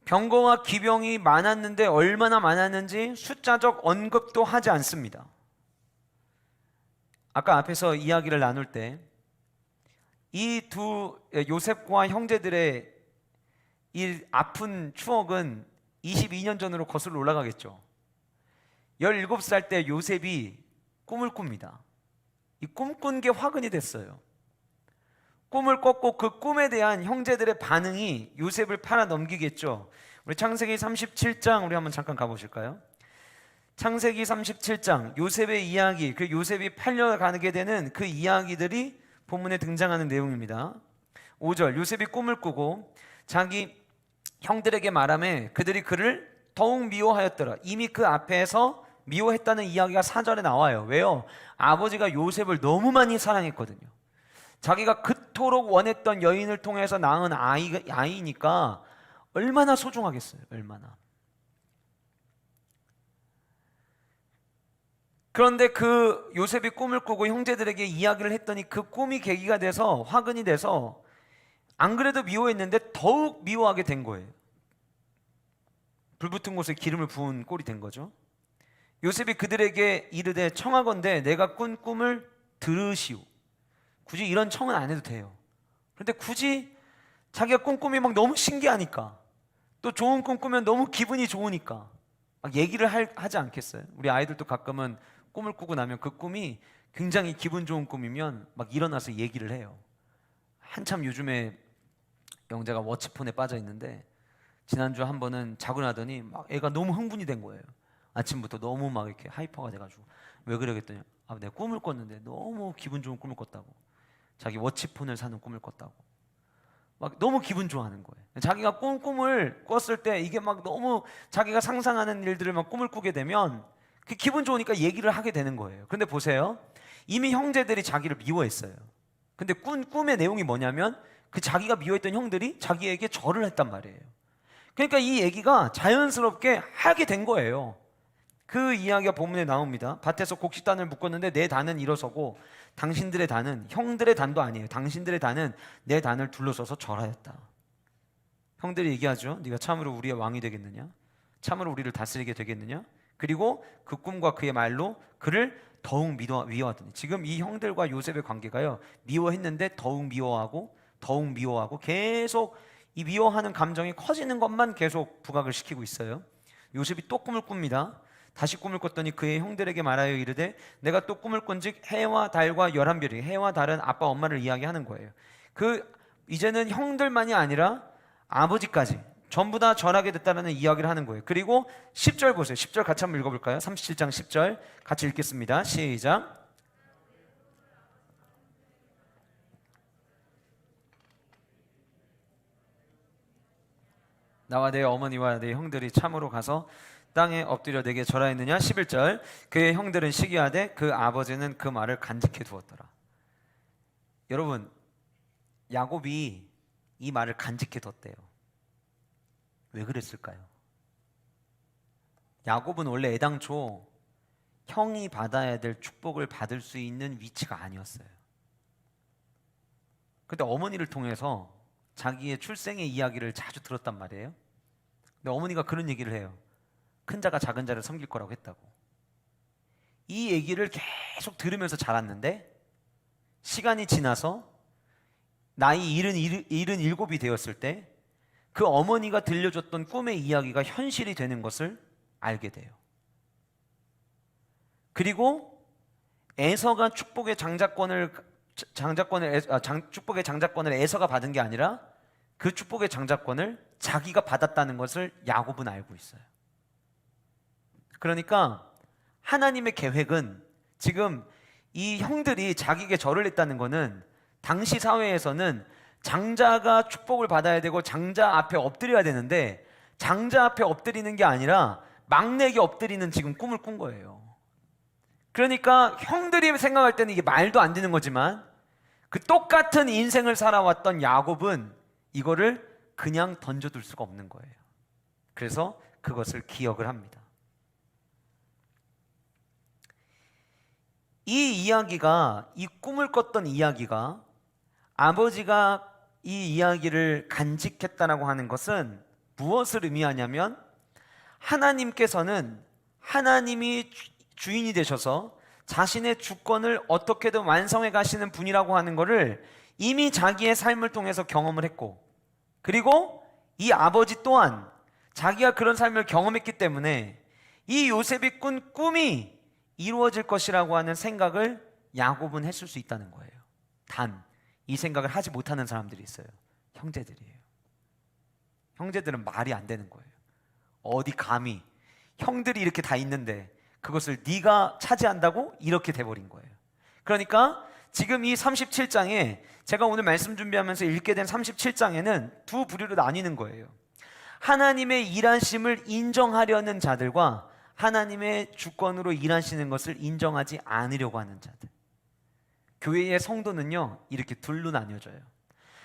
병거와 기병이 많았는데 얼마나 많았는지 숫자적 언급도 하지 않습니다. 아까 앞에서 이야기를 나눌 때 이 두 요셉과 형제들의 이 아픈 추억은 22년 전으로 거슬러 올라가겠죠. 17살 때 요셉이 꿈을 꿉니다. 이 꿈꾼 게 화근이 됐어요. 꿈을 꿨고 그 꿈에 대한 형제들의 반응이 요셉을 팔아 넘기겠죠. 우리 창세기 37장 우리 한번 잠깐 가보실까요? 창세기 37장 요셉의 이야기, 그 요셉이 팔려가게 되는 그 이야기들이 본문에 등장하는 내용입니다. 5절, 요셉이 꿈을 꾸고 자기 형들에게 말하며 그들이 그를 더욱 미워하였더라. 이미 그 앞에서 미워했다는 이야기가 4절에 나와요. 왜요? 아버지가 요셉을 너무 많이 사랑했거든요. 자기가 그토록 원했던 여인을 통해서 낳은 아이니까 얼마나 소중하겠어요. 얼마나. 그런데 그 요셉이 꿈을 꾸고 형제들에게 이야기를 했더니 그 꿈이 계기가 돼서, 화근이 돼서 안 그래도 미워했는데 더욱 미워하게 된 거예요. 불붙은 곳에 기름을 부은 꼴이 된 거죠. 요셉이 그들에게 이르되 청하건대 내가 꾼 꿈을 들으시오. 굳이 이런 청은 안 해도 돼요. 그런데 굳이 자기가 꿈꾸면 막 너무 신기하니까, 또 좋은 꿈 꾸면 너무 기분이 좋으니까 막 얘기를 하지 않겠어요? 우리 아이들도 가끔은 꿈을 꾸고 나면 그 꿈이 굉장히 기분 좋은 꿈이면 막 일어나서 얘기를 해요. 한참 요즘에 영재가 워치폰에 빠져 있는데, 지난주 한 번은 자고 나더니 막 애가 너무 흥분이 된 거예요. 아침부터 너무 막 이렇게 하이퍼가 돼가지고, 왜 그래 그랬더니 내가 꿈을 꿨는데 너무 기분 좋은 꿈을 꿨다고. 자기 워치폰을 사는 꿈을 꿨다고. 막 너무 기분 좋아하는 거예요. 자기가 꿈을 꿨을 때 이게 막 너무 자기가 상상하는 일들을 막 꿈을 꾸게 되면 그 기분 좋으니까 얘기를 하게 되는 거예요. 그런데 보세요, 이미 형제들이 자기를 미워했어요. 근데 꿈의 내용이 뭐냐면 그 자기가 미워했던 형들이 자기에게 절을 했단 말이에요. 그러니까 이 얘기가 자연스럽게 하게 된 거예요. 그 이야기가 본문에 나옵니다. 밭에서 곡식단을 묶었는데 내 단은 일어서고 당신들의 단은, 형들의 단도 아니에요, 당신들의 단은 내 단을 둘러서서 절하였다. 형들이 얘기하죠. 네가 참으로 우리의 왕이 되겠느냐? 참으로 우리를 다스리게 되겠느냐? 그리고 그 꿈과 그의 말로 그를 더욱 미워하더니, 지금 이 형들과 요셉의 관계가요, 미워했는데 더욱 미워하고 계속 이 미워하는 감정이 커지는 것만 계속 부각을 시키고 있어요. 요셉이 또 꿈을 꿉니다. 다시 꿈을 꿨더니 그의 형들에게 말하여 이르되 내가 또 꿈을 꾼즉 해와 달과 11별이, 해와 달은 아빠 엄마를 이야기하는 거예요. 이제는 형들만이 아니라 아버지까지 전부 다 절하게 됐다는 이야기를 하는 거예요. 그리고 10절 보세요. 10절 같이 한번 읽어볼까요? 37장 10절 같이 읽겠습니다. 시작. 나와 내 어머니와 내 형들이 참으로 가서 땅에 엎드려 내게 절하였느냐? 11절 그의 형들은 시기하되 그 아버지는 그 말을 간직해 두었더라. 여러분, 야곱이 이 말을 간직해 뒀대요. 왜 그랬을까요? 야곱은 원래 애당초 형이 받아야 될 축복을 받을 수 있는 위치가 아니었어요. 근데 어머니를 통해서 자기의 출생의 이야기를 자주 들었단 말이에요. 근데 어머니가 그런 얘기를 해요. 큰 자가 작은 자를 섬길 거라고 했다고. 이 얘기를 계속 들으면서 자랐는데, 시간이 지나서 나이 77이 되었을 때 그 어머니가 들려줬던 꿈의 이야기가 현실이 되는 것을 알게 돼요. 그리고 에서가 축복의 장자권을 에서가 받은 게 아니라 그 축복의 장자권을 자기가 받았다는 것을 야곱은 알고 있어요. 그러니까 하나님의 계획은, 지금 이 형들이 자기에게 절을 했다는 것은 당시 사회에서는 장자가 축복을 받아야 되고 장자 앞에 엎드려야 되는데, 장자 앞에 엎드리는 게 아니라 막내에게 엎드리는 지금 꿈을 꾼 거예요. 그러니까 형들이 생각할 때는 이게 말도 안 되는 거지만, 그 똑같은 인생을 살아왔던 야곱은 이거를 그냥 던져둘 수가 없는 거예요. 그래서 그것을 기억을 합니다. 이 꿈을 꿨던 이야기가, 아버지가 이 이야기를 간직했다라고 하는 것은 무엇을 의미하냐면, 하나님께서는 하나님이 주인이 되셔서 자신의 주권을 어떻게든 완성해 가시는 분이라고 하는 것을 이미 자기의 삶을 통해서 경험을 했고, 그리고 이 아버지 또한 자기가 그런 삶을 경험했기 때문에 이 요셉이 꾼 꿈이 이루어질 것이라고 하는 생각을 야곱은 했을 수 있다는 거예요. 단 이 생각을 하지 못하는 사람들이 있어요. 형제들이에요. 형제들은 말이 안 되는 거예요. 어디 감히, 형들이 이렇게 다 있는데 그것을 네가 차지한다고? 이렇게 돼버린 거예요. 그러니까 지금 이 37장에, 제가 오늘 말씀 준비하면서 읽게 된 37장에는 두 부류로 나뉘는 거예요. 하나님의 일하심을 인정하려는 자들과 하나님의 주권으로 일하시는 것을 인정하지 않으려고 하는 자들. 교회의 성도는요, 이렇게 둘로 나뉘어져요.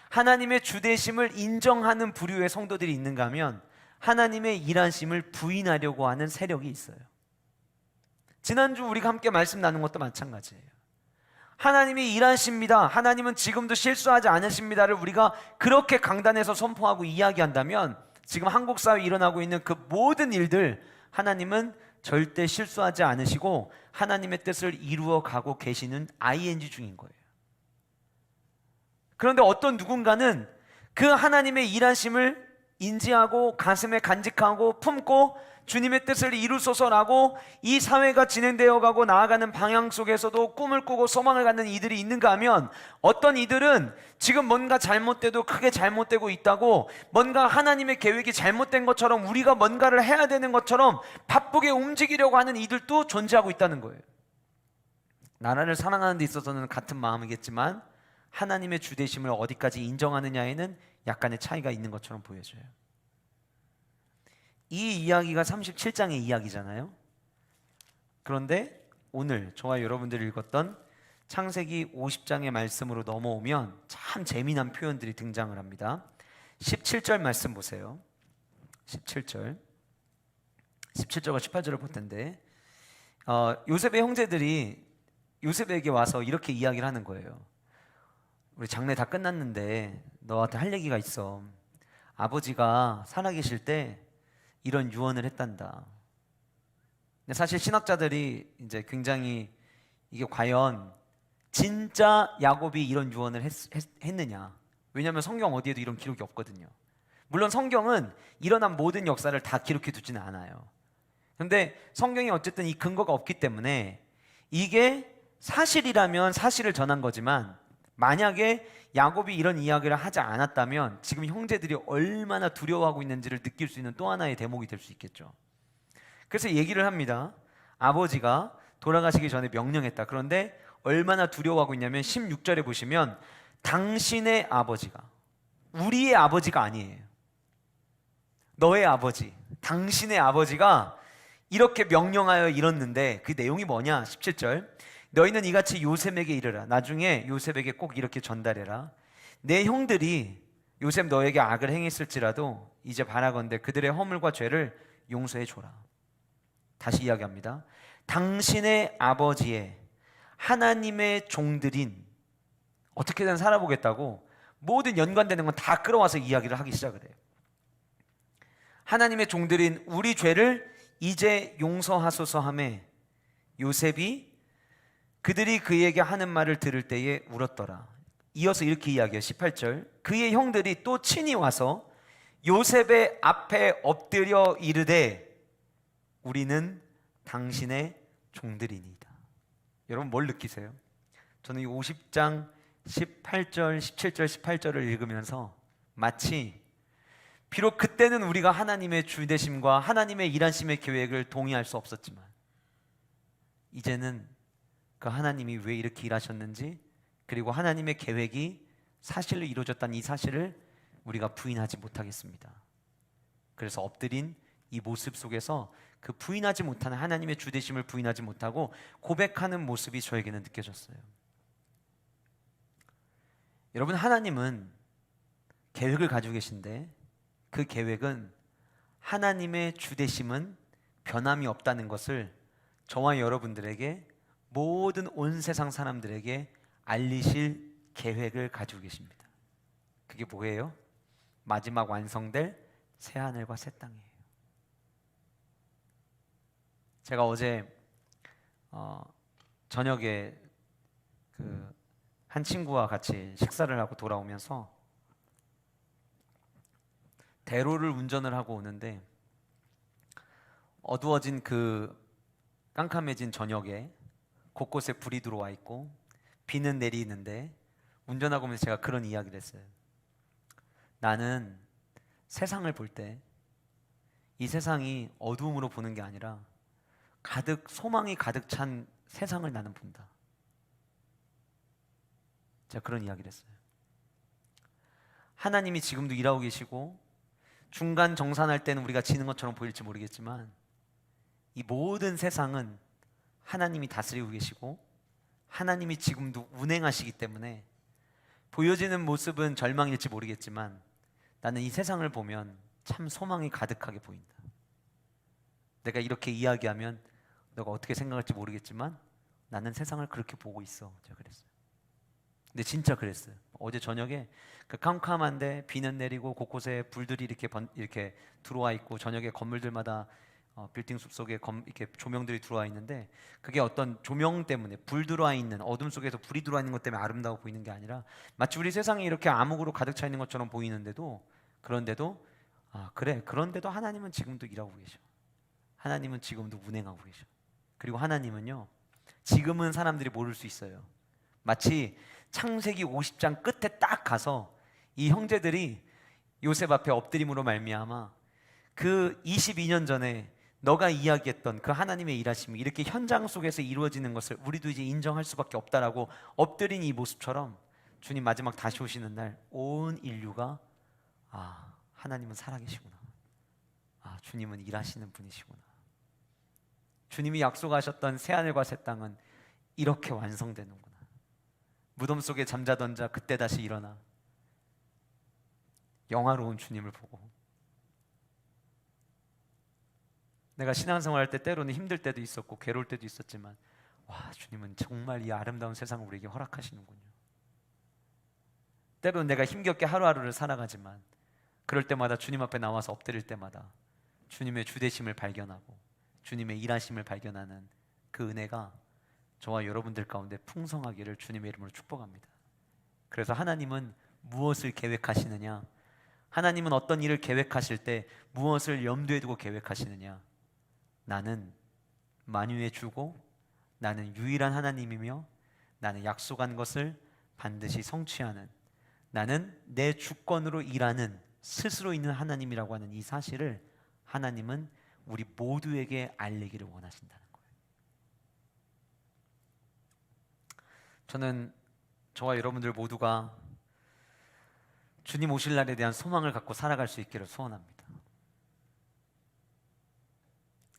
하나님의 주되심을 인정하는 부류의 성도들이 있는가 하면, 하나님의 일하심을 부인하려고 하는 세력이 있어요. 지난주 우리가 함께 말씀 나눈 것도 마찬가지예요. 하나님이 일하십니다, 하나님은 지금도 실수하지 않으십니다를 우리가 그렇게 강단에서 선포하고 이야기한다면, 지금 한국 사회에 일어나고 있는 그 모든 일들, 하나님은 절대 실수하지 않으시고 하나님의 뜻을 이루어 가고 계시는 ing 중인 거예요. 그런데 어떤 누군가는 그 하나님의 일하심을 인지하고 가슴에 간직하고 품고 주님의 뜻을 이루소서라고 이 사회가 진행되어 가고 나아가는 방향 속에서도 꿈을 꾸고 소망을 갖는 이들이 있는가 하면, 어떤 이들은 지금 뭔가 잘못돼도 크게 잘못되고 있다고, 뭔가 하나님의 계획이 잘못된 것처럼 우리가 뭔가를 해야 되는 것처럼 바쁘게 움직이려고 하는 이들도 존재하고 있다는 거예요. 나라를 사랑하는 데 있어서는 같은 마음이겠지만 하나님의 주되심을 어디까지 인정하느냐에는 약간의 차이가 있는 것처럼 보여져요. 이 이야기가 37장의 이야기잖아요. 그런데 오늘 저와 여러분들이 읽었던 창세기 50장의 말씀으로 넘어오면 참 재미난 표현들이 등장을 합니다. 17절 말씀 보세요. 17절과 18절을 볼 텐데, 요셉의 형제들이 요셉에게 와서 이렇게 이야기를 하는 거예요. 우리 장례 다 끝났는데 너한테 할 얘기가 있어. 아버지가 살아계실 때 이런 유언을 했단다. 근데 사실 신학자들이 이제 굉장히 이게 과연 진짜 야곱이 이런 유언을 했느냐. 왜냐하면 성경 어디에도 이런 기록이 없거든요. 물론 성경은 일어난 모든 역사를 다 기록해 두지는 않아요. 그런데 성경이 어쨌든 이 근거가 없기 때문에 이게 사실이라면 사실을 전한 거지만, 만약에 야곱이 이런 이야기를 하지 않았다면 지금 형제들이 얼마나 두려워하고 있는지를 느낄 수 있는 또 하나의 대목이 될 수 있겠죠. 그래서 얘기를 합니다. 아버지가 돌아가시기 전에 명령했다. 그런데 얼마나 두려워하고 있냐면 16절에 보시면 당신의 아버지가, 우리의 아버지가 아니에요. 너의 아버지, 당신의 아버지가 이렇게 명령하여 이뤘는데, 그 내용이 뭐냐? 17절, 너희는 이같이 요셉에게 이르라. 나중에 요셉에게 꼭 이렇게 전달해라. 내 형들이 요셉 너에게 악을 행했을지라도 이제 바라건대 그들의 허물과 죄를 용서해 줘라. 다시 이야기합니다. 당신의 아버지의 하나님의 종들인, 어떻게든 살아보겠다고 모든 연관되는 건 다 끌어와서 이야기를 하기 시작을 해요. 하나님의 종들인 우리 죄를 이제 용서하소서 하매 요셉이 그들이 그에게 하는 말을 들을 때에 울었더라. 이어서 이렇게 이야기해요. 18절, 그의 형들이 또 친히 와서 요셉의 앞에 엎드려 이르되 우리는 당신의 종들이니이다. 여러분 뭘 느끼세요? 저는 이 50장 18절, 17절, 18절을 읽으면서 마치 비록 그때는 우리가 하나님의 주되심과 하나님의 일하심의 계획을 동의할 수 없었지만 이제는 그 하나님이 왜 이렇게 일하셨는지, 그리고 하나님의 계획이 사실로 이루어졌다는 이 사실을 우리가 부인하지 못하겠습니다. 그래서 엎드린 이 모습 속에서 그 부인하지 못하는 하나님의 주되심을 부인하지 못하고 고백하는 모습이 저에게는 느껴졌어요. 여러분, 하나님은 계획을 가지고 계신데 그 계획은, 하나님의 주되심은 변함이 없다는 것을 저와 여러분들에게, 모든 온 세상 사람들에게 알리실 계획을 가지고 계십니다. 그게 뭐예요? 마지막 완성될 새하늘과 새 땅이에요. 제가 어제 저녁에 한 친구와 같이 식사를 하고 돌아오면서 대로를 운전을 하고 오는데, 어두워진 그 깜깜해진 저녁에 곳곳에 불이 들어와 있고 비는 내리는데, 운전하고 오면서 제가 그런 이야기를 했어요. 나는 세상을 볼 때 이 세상이 어두움으로 보는 게 아니라 소망이 가득 찬 세상을 나는 본다. 제가 그런 이야기를 했어요. 하나님이 지금도 일하고 계시고 중간 정산할 때는 우리가 지는 것처럼 보일지 모르겠지만 이 모든 세상은 하나님이 다스리고 계시고 하나님이 지금도 운행하시기 때문에 보여지는 모습은 절망일지 모르겠지만 나는 이 세상을 보면 참 소망이 가득하게 보인다. 내가 이렇게 이야기하면 너가 어떻게 생각할지 모르겠지만 나는 세상을 그렇게 보고 있어. 제가 그랬어요. 근데 진짜 그랬어요. 어제 저녁에 그 캄캄한데 비는 내리고 곳곳에 불들이 이렇게 들어와 있고, 저녁에 건물들마다 빌딩 숲 속에 이렇게 조명들이 들어와 있는데, 그게 어떤 조명 때문에, 불 들어와 있는 어둠 속에서 불이 들어와 있는 것 때문에 아름다워 보이는 게 아니라, 마치 우리 세상이 이렇게 암흑으로 가득 차 있는 것처럼 보이는데도, 그런데도 그래, 그런데도 하나님은 지금도 일하고 계셔. 하나님은 지금도 운행하고 계셔. 그리고 하나님은요, 지금은 사람들이 모를 수 있어요. 마치 창세기 50장 끝에 딱 가서 이 형제들이 요셉 앞에 엎드림으로 말미암아 그 22년 전에 너가 이야기했던 그 하나님의 일하심이 이렇게 현장 속에서 이루어지는 것을 우리도 이제 인정할 수밖에 없다라고 엎드린 이 모습처럼, 주님 마지막 다시 오시는 날 온 인류가 하나님은 살아계시구나, 주님은 일하시는 분이시구나, 주님이 약속하셨던 새하늘과 새 땅은 이렇게 완성되는구나, 무덤 속에 잠자던 자 그때 다시 일어나 영화로운 주님을 보고. 내가 신앙생활 할 때 때로는 힘들 때도 있었고 괴로울 때도 있었지만, 주님은 정말 이 아름다운 세상을 우리에게 허락하시는군요. 때로는 내가 힘겹게 하루하루를 살아가지만 그럴 때마다 주님 앞에 나와서 엎드릴 때마다 주님의 주되심을 발견하고 주님의 일하심을 발견하는 그 은혜가 저와 여러분들 가운데 풍성하기를 주님의 이름으로 축복합니다. 그래서 하나님은 무엇을 계획하시느냐, 하나님은 어떤 일을 계획하실 때 무엇을 염두에 두고 계획하시느냐, 나는 만유의 주고 나는 유일한 하나님이며 나는 약속한 것을 반드시 성취하는, 나는 내 주권으로 일하는 스스로 있는 하나님이라고 하는 이 사실을 하나님은 우리 모두에게 알리기를 원하신다는 거예요. 저는 저와 여러분들 모두가 주님 오실 날에 대한 소망을 갖고 살아갈 수 있기를 소원합니다.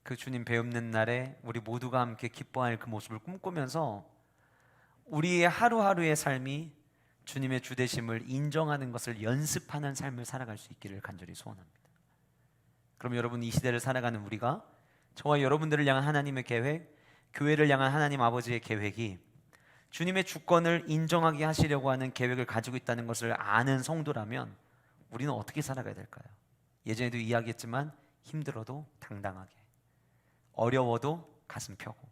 그 주님 배움는 날에 우리 모두가 함께 기뻐할 그 모습을 꿈꾸면서 우리의 하루하루의 삶이 주님의 주되심을 인정하는 것을 연습하는 삶을 살아갈 수 있기를 간절히 소원합니다. 그럼 여러분, 이 시대를 살아가는 우리가 저와 여러분들을 향한 하나님의 계획, 교회를 향한 하나님 아버지의 계획이 주님의 주권을 인정하게 하시려고 하는 계획을 가지고 있다는 것을 아는 성도라면 우리는 어떻게 살아가야 될까요? 예전에도 이야기했지만 힘들어도 당당하게, 어려워도 가슴 펴고,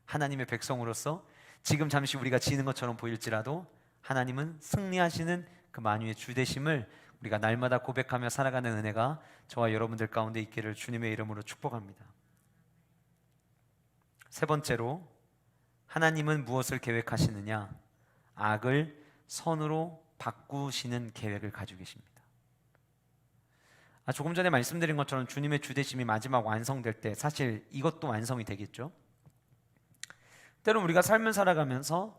하나님의 백성으로서 지금 잠시 우리가 지는 것처럼 보일지라도 하나님은 승리하시는 그 만유의 주되심을 우리가 날마다 고백하며 살아가는 은혜가 저와 여러분들 가운데 있기를 주님의 이름으로 축복합니다. 세 번째로, 하나님은 무엇을 계획하시느냐? 악을 선으로 바꾸시는 계획을 가지고 계십니다. 조금 전에 말씀드린 것처럼 주님의 주되심이 마지막 완성될 때 사실 이것도 완성이 되겠죠. 때로는 우리가 삶을 살아가면서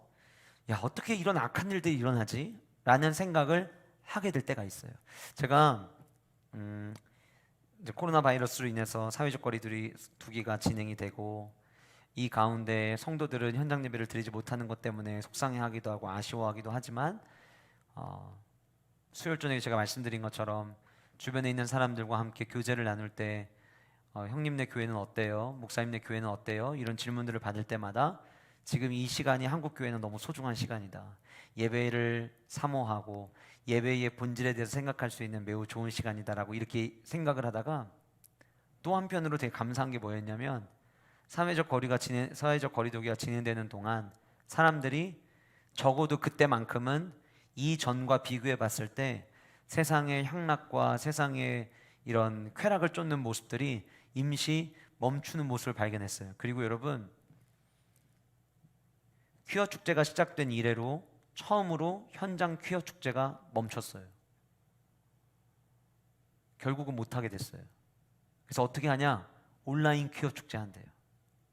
어떻게 이런 악한 일들이 일어나지? 라는 생각을 하게 될 때가 있어요. 제가 이제 코로나 바이러스로 인해서 사회적 거리두기 두기가 진행이 되고, 이 가운데 성도들은 현장 예배를 드리지 못하는 것 때문에 속상해하기도 하고 아쉬워하기도 하지만, 수요일 저녁에 제가 말씀드린 것처럼 주변에 있는 사람들과 함께 교제를 나눌 때 형님네 교회는 어때요? 목사님네 교회는 어때요? 이런 질문들을 받을 때마다 지금 이 시간이 한국 교회는 너무 소중한 시간이다, 예배를 사모하고 예배의 본질에 대해서 생각할 수 있는 매우 좋은 시간이다라고 이렇게 생각을 하다가, 또 한편으로 되게 감사한 게 뭐였냐면, 사회적 거리두기가 진행되는 동안 사람들이 적어도 그때만큼은 이전과 비교해 봤을 때 세상의 향락과 세상의 이런 쾌락을 쫓는 모습들이 임시 멈추는 모습을 발견했어요. 그리고 여러분, 퀴어 축제가 시작된 이래로 처음으로 현장 퀴어 축제가 멈췄어요. 결국은 못하게 됐어요. 그래서 어떻게 하냐? 온라인 퀴어 축제 한대요.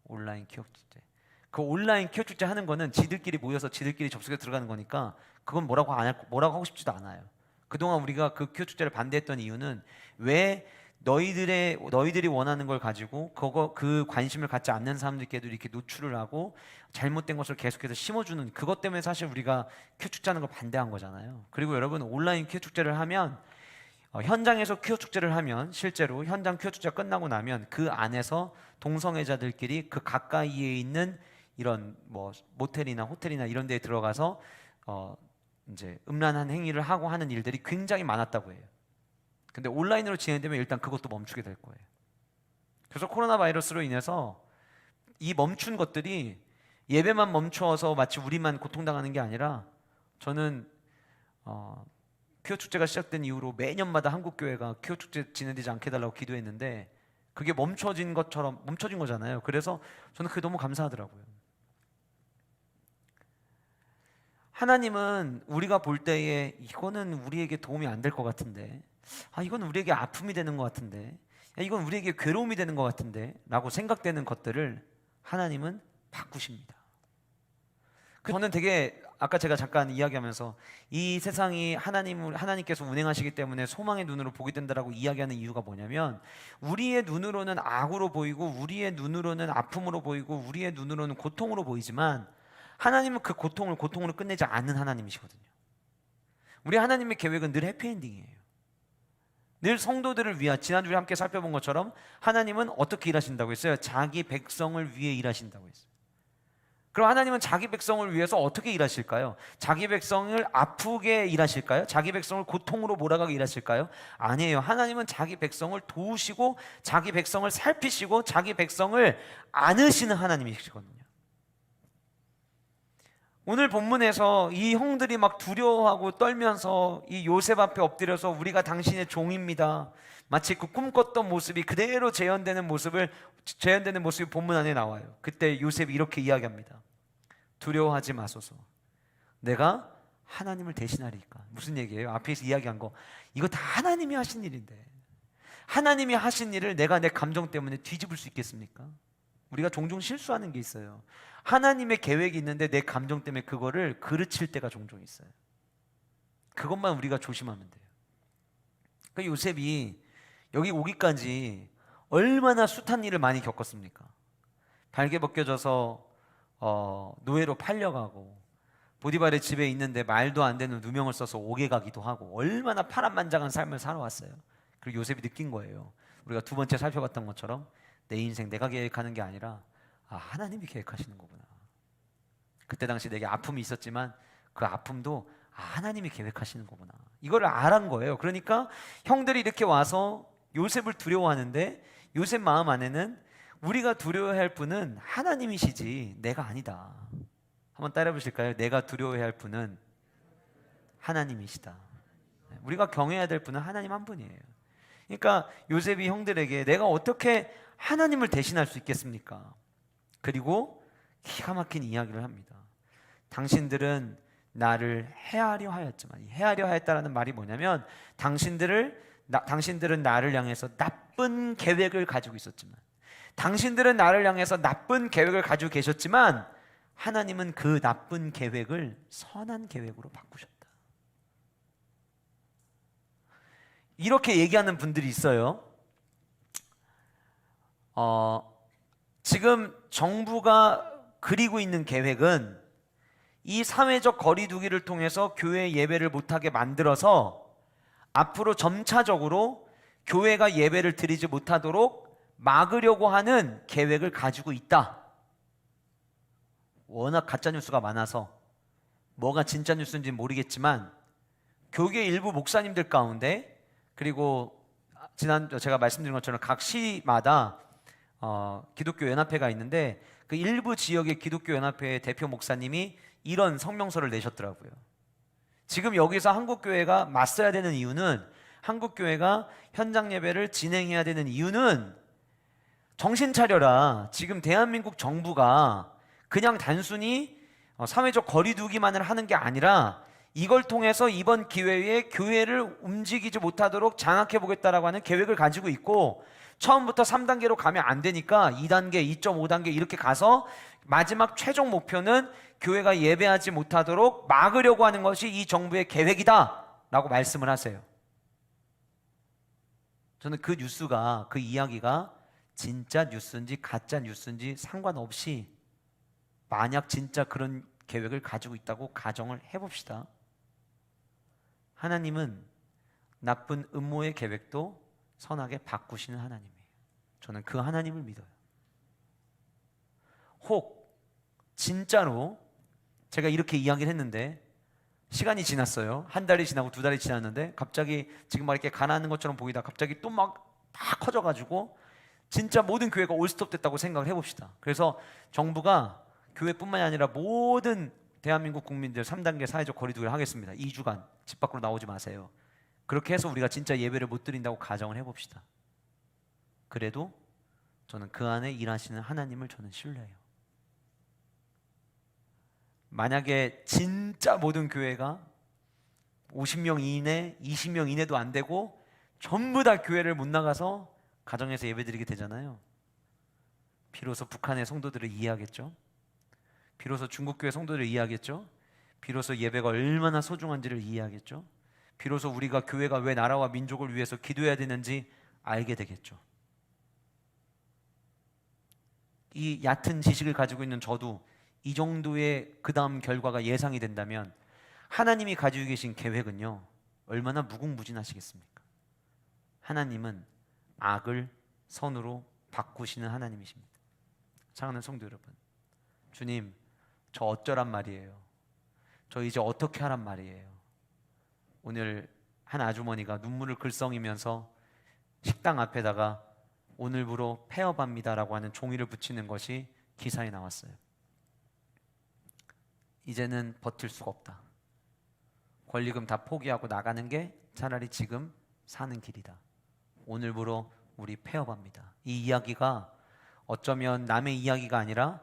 온라인 퀴어 축제. 그 온라인 퀴어 축제 하는 거는 지들끼리 모여서 지들끼리 접속에 들어가는 거니까 그건 뭐라고 하고 싶지도 않아요. 그동안 우리가 그 퀴어 축제를 반대했던 이유는, 왜 너희들이 원하는 걸 가지고 그 관심을 갖지 않는 사람들께도 이렇게 노출을 하고 잘못된 것을 계속해서 심어주는, 그것 때문에 사실 우리가 퀴어 축제하는 걸 반대한 거잖아요. 그리고 여러분, 온라인 퀴어 축제를 하면 현장에서 퀴어 축제를 하면, 실제로 현장 퀴어 축제가 끝나고 나면 그 안에서 동성애자들끼리 그 가까이에 있는 이런 모텔이나 호텔이나 이런 데에 들어가서 이제 음란한 행위를 하고 하는 일들이 굉장히 많았다고 해요. 근데 온라인으로 진행되면 일단 그것도 멈추게 될 거예요. 그래서 코로나 바이러스로 인해서 이 멈춘 것들이 예배만 멈춰서 마치 우리만 고통당하는 게 아니라, 저는 퀴어 축제가 시작된 이후로 매년마다 한국 교회가 퀴어 축제 진행되지 않게 해달라고 기도했는데 그게 멈춰진 것처럼 멈춰진 거잖아요. 그래서 저는 그게 너무 감사하더라고요. 하나님은 우리가 볼 때에 이거는 우리에게 도움이 안 될 것 같은데, 이건 우리에게 아픔이 되는 것 같은데, 이건 우리에게 괴로움이 되는 것 같은데 라고 생각되는 것들을 하나님은 바꾸십니다. 저는 되게, 아까 제가 잠깐 이야기하면서 이 세상이 하나님께서 운행하시기 때문에 소망의 눈으로 보게 된다라고 이야기하는 이유가 뭐냐면, 우리의 눈으로는 악으로 보이고 우리의 눈으로는 아픔으로 보이고 우리의 눈으로는 고통으로 보이지만 하나님은 그 고통을 고통으로 끝내지 않는 하나님이시거든요. 우리 하나님의 계획은 늘 해피엔딩이에요. 늘 성도들을 위한, 지난주에 함께 살펴본 것처럼 하나님은 어떻게 일하신다고 했어요? 자기 백성을 위해 일하신다고 했어요. 그럼 하나님은 자기 백성을 위해서 어떻게 일하실까요? 자기 백성을 아프게 일하실까요? 자기 백성을 고통으로 몰아가게 일하실까요? 아니에요. 하나님은 자기 백성을 도우시고 자기 백성을 살피시고 자기 백성을 안으시는 하나님이시거든요. 오늘 본문에서 이 형들이 막 두려워하고 떨면서 이 요셉 앞에 엎드려서 우리가 당신의 종입니다, 마치 그 꿈꿨던 모습이 그대로 재현되는 모습이 본문 안에 나와요. 그때 요셉이 이렇게 이야기합니다. 두려워하지 마소서, 내가 하나님을 대신하리까. 무슨 얘기예요? 앞에서 이야기한 거, 이거 다 하나님이 하신 일인데 하나님이 하신 일을 내가 내 감정 때문에 뒤집을 수 있겠습니까? 우리가 종종 실수하는 게 있어요. 하나님의 계획이 있는데 내 감정 때문에 그거를 그르칠 때가 종종 있어요. 그것만 우리가 조심하면 돼요. 그러니까 요셉이 여기 오기까지 얼마나 숱한 일을 많이 겪었습니까? 발개 벗겨져서 노예로 팔려가고, 보디발의 집에 있는데 말도 안 되는 누명을 써서 옥에 가기도 하고, 얼마나 파란만장한 삶을 살아왔어요. 그리고 요셉이 느낀 거예요. 우리가 두 번째 살펴봤던 것처럼 내 인생 내가 계획하는 게 아니라 하나님이 계획하시는 거구나. 그때 당시 내게 아픔이 있었지만 그 아픔도 하나님이 계획하시는 거구나, 이거를 알은 거예요. 그러니까 형들이 이렇게 와서 요셉을 두려워하는데 요셉 마음 안에는 우리가 두려워해야 할 분은 하나님이시지 내가 아니다. 한번 따라해 보실까요? 내가 두려워해야 할 분은 하나님이시다. 우리가 경외해야 될 분은 하나님 한 분이에요. 그러니까 요셉이 형들에게 내가 어떻게 하나님을 대신할 수 있겠습니까? 그리고 기가 막힌 이야기를 합니다. 당신들은 나를 해하려 하였지만, 해하려 하였다라는 말이 뭐냐면, 당신들은 나를 향해서 나쁜 계획을 가지고 있었지만, 당신들은 나를 향해서 나쁜 계획을 가지고 계셨지만 하나님은 그 나쁜 계획을 선한 계획으로 바꾸셨다. 이렇게 얘기하는 분들이 있어요. 지금 정부가 그리고 있는 계획은 이 사회적 거리두기를 통해서 교회 예배를 못하게 만들어서 앞으로 점차적으로 교회가 예배를 드리지 못하도록 막으려고 하는 계획을 가지고 있다. 워낙 가짜뉴스가 많아서 뭐가 진짜 뉴스인지 모르겠지만 교계 일부 목사님들 가운데, 그리고 제가 말씀드린 것처럼 각 시마다 기독교 연합회가 있는데 그 일부 지역의 기독교 연합회의 대표 목사님이 이런 성명서를 내셨더라고요. 지금 여기서 한국교회가 맞서야 되는 이유는, 한국교회가 현장 예배를 진행해야 되는 이유는, 정신 차려라. 지금 대한민국 정부가 그냥 단순히 사회적 거리두기만을 하는 게 아니라 이걸 통해서 이번 기회에 교회를 움직이지 못하도록 장악해 보겠다라고 하는 계획을 가지고 있고, 처음부터 3단계로 가면 안 되니까 2단계, 2.5단계 이렇게 가서 마지막 최종 목표는 교회가 예배하지 못하도록 막으려고 하는 것이 이 정부의 계획이다 라고 말씀을 하세요. 저는 그 뉴스가, 그 이야기가 진짜 뉴스인지 가짜 뉴스인지 상관없이, 만약 진짜 그런 계획을 가지고 있다고 가정을 해봅시다. 하나님은 나쁜 음모의 계획도 선하게 바꾸시는 하나님이에요. 저는 그 하나님을 믿어요. 혹 진짜로 제가 이렇게 이야기를 했는데 시간이 지났어요. 한 달이 지나고 두 달이 지났는데 갑자기 지금 막 이렇게 가난한 것처럼 보이다 갑자기 또 막 다 커져가지고 진짜 모든 교회가 올스톱 됐다고 생각을 해봅시다. 그래서 정부가 교회뿐만이 아니라 모든 대한민국 국민들 3단계 사회적 거리두기를 하겠습니다. 2주간 집 밖으로 나오지 마세요. 그렇게 해서 우리가 진짜 예배를 못 드린다고 가정을 해봅시다. 그래도 저는 그 안에 일하시는 하나님을 저는 신뢰해요. 만약에 진짜 모든 교회가 50명 이내, 20명 이내도 안 되고 전부 다 교회를 못 나가서 가정에서 예배드리게 되잖아요. 비로소 북한의 성도들을 이해하겠죠. 비로소 중국교회 성도들을 이해하겠죠. 비로소 예배가 얼마나 소중한지를 이해하겠죠. 비로소 우리가 교회가 왜 나라와 민족을 위해서 기도해야 되는지 알게 되겠죠. 이 얕은 지식을 가지고 있는 저도 이 정도의 그 다음 결과가 예상이 된다면 하나님이 가지고 계신 계획은요 얼마나 무궁무진하시겠습니까? 하나님은 악을 선으로 바꾸시는 하나님이십니다. 사랑하는 성도 여러분, 주님 저 어쩌란 말이에요. 저 이제 어떻게 하란 말이에요. 오늘 한 아주머니가 눈물을 글썽이면서 식당 앞에다가 오늘부로 폐업합니다라고 하는 종이를 붙이는 것이 기사에 나왔어요. 이제는 버틸 수가 없다. 권리금 다 포기하고 나가는 게 차라리 지금 사는 길이다. 오늘부로 우리 폐업합니다. 이 이야기가 어쩌면 남의 이야기가 아니라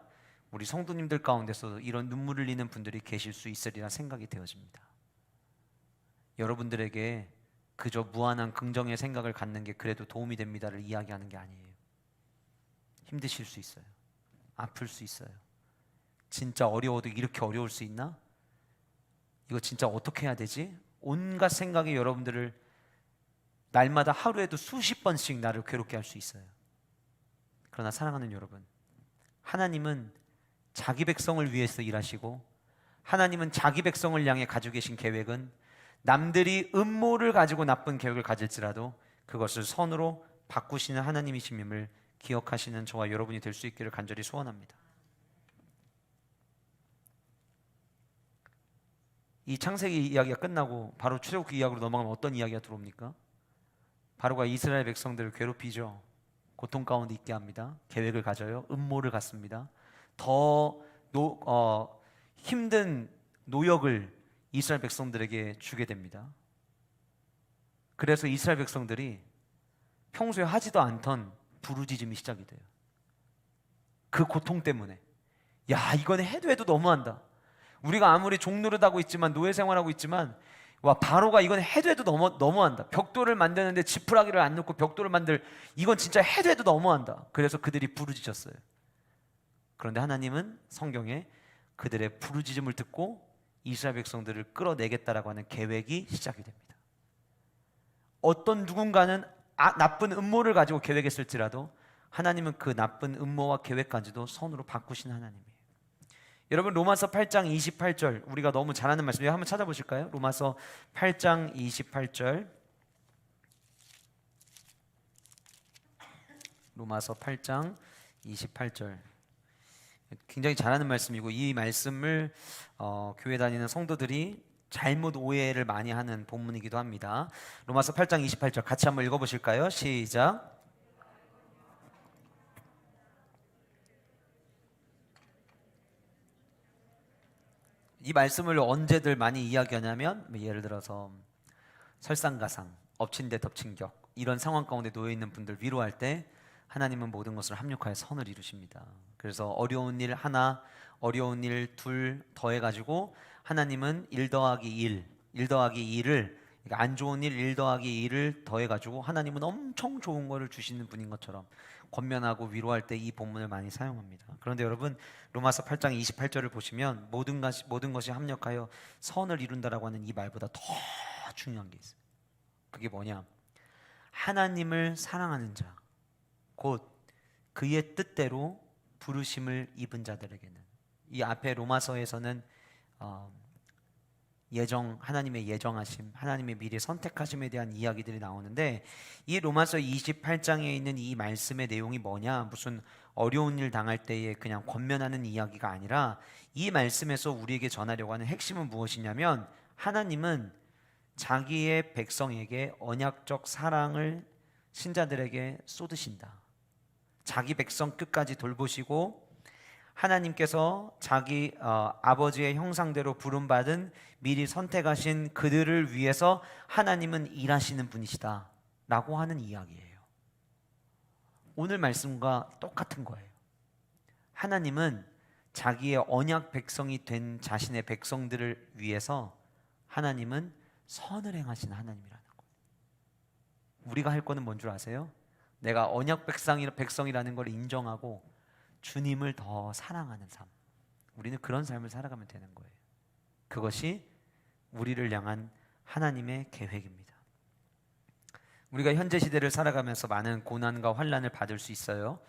우리 성도님들 가운데서도 이런 눈물 흘리는 분들이 계실 수 있으리라 생각이 되어집니다. 여러분들에게 그저 무한한 긍정의 생각을 갖는 게 그래도 도움이 됩니다를 이야기하는 게 아니에요. 힘드실 수 있어요. 아플 수 있어요. 진짜 어려워도 이렇게 어려울 수 있나? 이거 진짜 어떻게 해야 되지? 온갖 생각이 여러분들을 날마다 하루에도 수십 번씩 나를 괴롭게 할 수 있어요. 그러나 사랑하는 여러분, 하나님은 자기 백성을 위해서 일하시고 하나님은 자기 백성을 향해 가지고 계신 계획은 남들이 음모를 가지고 나쁜 계획을 가질지라도 그것을 선으로 바꾸시는 하나님이심을 기억하시는 저와 여러분이 될 수 있기를 간절히 소원합니다. 이 창세기 이야기가 끝나고 바로 출애굽기 이야기로 넘어가면 어떤 이야기가 들어옵니까? 바로가 이스라엘 백성들을 괴롭히죠. 고통 가운데 있게 합니다. 계획을 가져요. 음모를 갖습니다. 더 힘든 노역을 이스라엘 백성들에게 주게 됩니다. 그래서 이스라엘 백성들이 평소에 하지도 않던 부르짖음이 시작이 돼요. 그 고통 때문에 야 이건 해도 너무한다. 우리가 아무리 종노릇하고 있지만 노예 생활하고 있지만 와 바로가 이건 해도 너무한다. 벽돌을 만드는데 지푸라기를 안 넣고 벽돌을 이건 진짜 해도 너무한다. 그래서 그들이 부르짖었어요. 그런데 하나님은 성경에 그들의 부르짖음을 듣고 이스라엘 백성들을 끌어내겠다라고 하는 계획이 시작이 됩니다. 어떤 누군가는 나쁜 음모를 가지고 계획했을지라도 하나님은 그 나쁜 음모와 계획까지도 선으로 바꾸신 하나님이에요. 여러분 로마서 8장 28절 우리가 너무 잘 아는 말씀이에요. 한번 찾아보실까요? 로마서 8장 28절 로마서 8장 28절 굉장히 잘 아는 말씀이고 이 말씀을 교회 다니는 성도들이 잘못 오해를 많이 하는 본문이기도 합니다. 로마서 8장 28절 같이 한번 읽어보실까요? 시작. 이 말씀을 언제들 많이 이야기하냐면 예를 들어서 설상가상, 엎친 데 덮친 격 이런 상황 가운데 놓여 있는 분들 위로할 때 하나님은 모든 것을 합력하여 선을 이루십니다. 그래서 어려운 일 하나, 어려운 일 둘 더해가지고 하나님은 1 더하기 1을 그러니까 안 좋은 일 1 더하기 1을 더해가지고 하나님은 엄청 좋은 거를 주시는 분인 것처럼 권면하고 위로할 때 이 본문을 많이 사용합니다. 그런데 여러분 로마서 8장 28절을 보시면 모든 것이 합력하여 선을 이룬다라고 하는 이 말보다 더 중요한 게 있어요. 그게 뭐냐? 하나님을 사랑하는 자, 곧 그의 뜻대로 부르심을 입은 자들에게는 이 앞에 로마서에서는 하나님의 예정하심, 하나님의 미리 선택하심에 대한 이야기들이 나오는데 이 로마서 28장에 있는 이 말씀의 내용이 뭐냐? 무슨 어려운 일 당할 때에 그냥 권면하는 이야기가 아니라 이 말씀에서 우리에게 전하려고 하는 핵심은 무엇이냐면 하나님은 자기의 백성에게 언약적 사랑을 신자들에게 쏟으신다. 자기 백성 끝까지 돌보시고 하나님께서 자기 아버지의 형상대로 부름받은 미리 선택하신 그들을 위해서 하나님은 일하시는 분이시다 라고 하는 이야기예요. 오늘 말씀과 똑같은 거예요. 하나님은 자기의 언약 백성이 된 자신의 백성들을 위해서 하나님은 선을 행하시는 하나님이라는 거예요. 우리가 할 거는 뭔 줄 아세요? 내가 언약 백성이라는 걸 인정하고 주님을 더 사랑하는 삶. 우리는 그런 삶을 살아가면 되는 거예요. 그것이 우리를 향한 하나님의 계획입니다. 우리가 현재 시대를 살아가면서 많은 고난과 환난을 받을 수 있어요.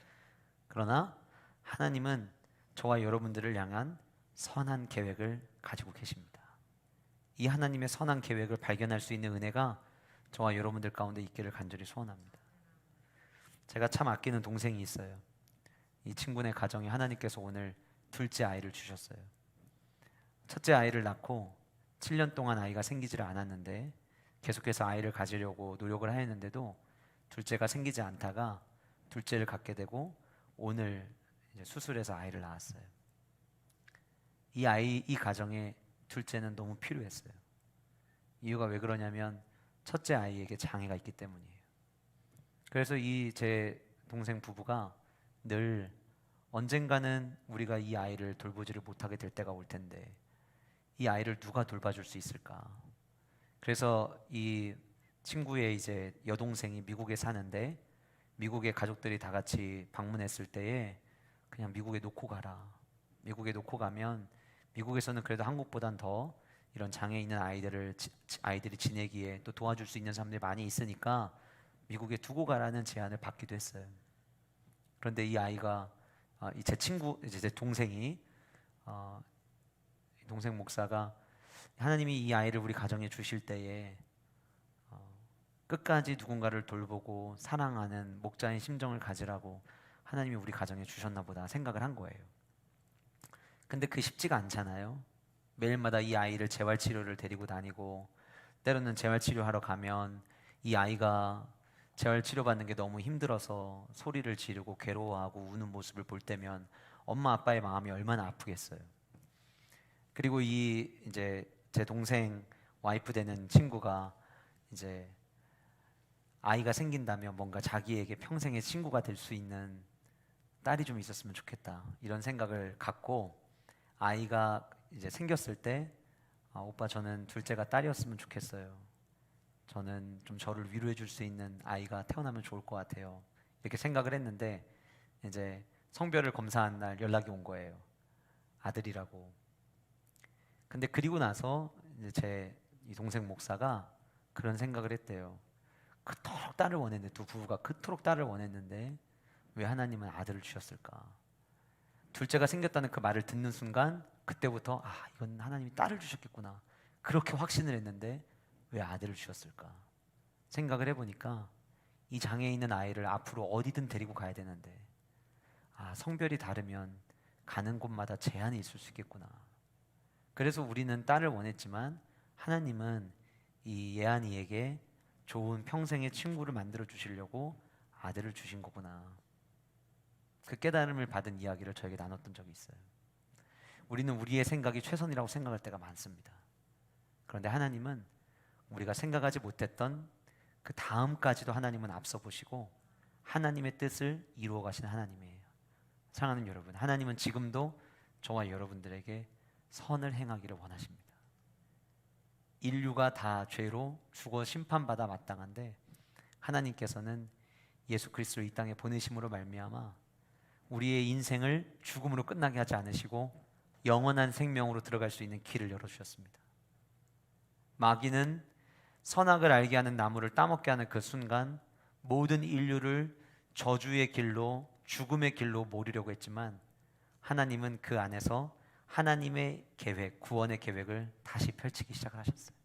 그러나 하나님은 저와 여러분들을 향한 선한 계획을 가지고 계십니다. 이 하나님의 선한 계획을 발견할 수 있는 은혜가 저와 여러분들 가운데 있기를 간절히 소원합니다. 제가 참 아끼는 동생이 있어요. 이 친구네 가정에 하나님께서 오늘 둘째 아이를 주셨어요. 첫째 아이를 낳고 7년 동안 아이가 생기지를 않았는데 계속해서 아이를 가지려고 노력을 하였는데도 둘째가 생기지 않다가 둘째를 갖게 되고 오늘 이제 수술해서 아이를 낳았어요. 이 가정에 둘째는 너무 필요했어요. 이유가 왜 그러냐면 첫째 아이에게 장애가 있기 때문이에요. 그래서 이 제 동생 부부가 늘 언젠가는 우리가 이 아이를 돌보지를 못하게 될 때가 올 텐데 이 아이를 누가 돌봐줄 수 있을까? 그래서 이 친구의 이제 여동생이 미국에 사는데 미국의 가족들이 다 같이 방문했을 때에 그냥 미국에 놓고 가라. 미국에 놓고 가면 미국에서는 그래도 한국보단 더 이런 장애 있는 아이들이 지내기에 또 도와줄 수 있는 사람들이 많이 있으니까 미국에 두고 가라는 제안을 받기도 했어요. 그런데 이 아이가 제 친구 이제 제 동생이 동생 목사가 하나님이 이 아이를 우리 가정에 주실 때에 끝까지 누군가를 돌보고 사랑하는 목자인 심정을 가지라고 하나님이 우리 가정에 주셨나 보다 생각을 한 거예요. 근데 그 쉽지가 않잖아요. 매일마다 이 아이를 재활치료를 데리고 다니고 때로는 재활치료하러 가면 이 아이가 재활치료받는 게 너무 힘들어서 소리를 지르고 괴로워하고 우는 모습을 볼 때면 엄마 아빠의 마음이 얼마나 아프겠어요. 그리고 이제 제 동생 와이프 되는 친구가 이제 아이가 생긴다면 뭔가 자기에게 평생의 친구가 될 수 있는 딸이 좀 있었으면 좋겠다 이런 생각을 갖고 아이가 이제 생겼을 때 오빠 저는 둘째가 딸이었으면 좋겠어요. 저는 좀 저를 위로해 줄 수 있는 아이가 태어나면 좋을 것 같아요. 이렇게 생각을 했는데 이제 성별을 검사한 날 연락이 온 거예요. 아들이라고. 근데 그리고 나서 이제 제 이 동생 목사가 그런 생각을 했대요. 그토록 딸을 원했는데 두 부부가 그토록 딸을 원했는데 왜 하나님은 아들을 주셨을까? 둘째가 생겼다는 그 말을 듣는 순간 그때부터 이건 하나님이 딸을 주셨겠구나 그렇게 확신을 했는데 왜 아들을 주셨을까? 생각을 해보니까 이 장애 있는 아이를 앞으로 어디든 데리고 가야 되는데 성별이 다르면 가는 곳마다 제한이 있을 수 있겠구나. 그래서 우리는 딸을 원했지만 하나님은 이 예한이에게 좋은 평생의 친구를 만들어 주시려고 아들을 주신 거구나. 그 깨달음을 받은 이야기를 저에게 나눴던 적이 있어요. 우리는 우리의 생각이 최선이라고 생각할 때가 많습니다. 그런데 하나님은 우리가 생각하지 못했던 그 다음까지도 하나님은 앞서 보시고 하나님의 뜻을 이루어 가시는 하나님이에요. 사랑하는 여러분, 하나님은 지금도 저와 여러분들에게 선을 행하기를 원하십니다. 인류가 다 죄로 죽어 심판받아 마땅한데 하나님께서는 예수 그리스도를 이 땅에 보내심으로 말미암아 우리의 인생을 죽음으로 끝나게 하지 않으시고 영원한 생명으로 들어갈 수 있는 길을 열어주셨습니다. 마귀는 선악을 알게 하는 나무를 따먹게 하는 그 순간 모든 인류를 저주의 길로 죽음의 길로 몰으려고 했지만 하나님은 그 안에서 하나님의 계획, 구원의 계획을 다시 펼치기 시작하셨어요.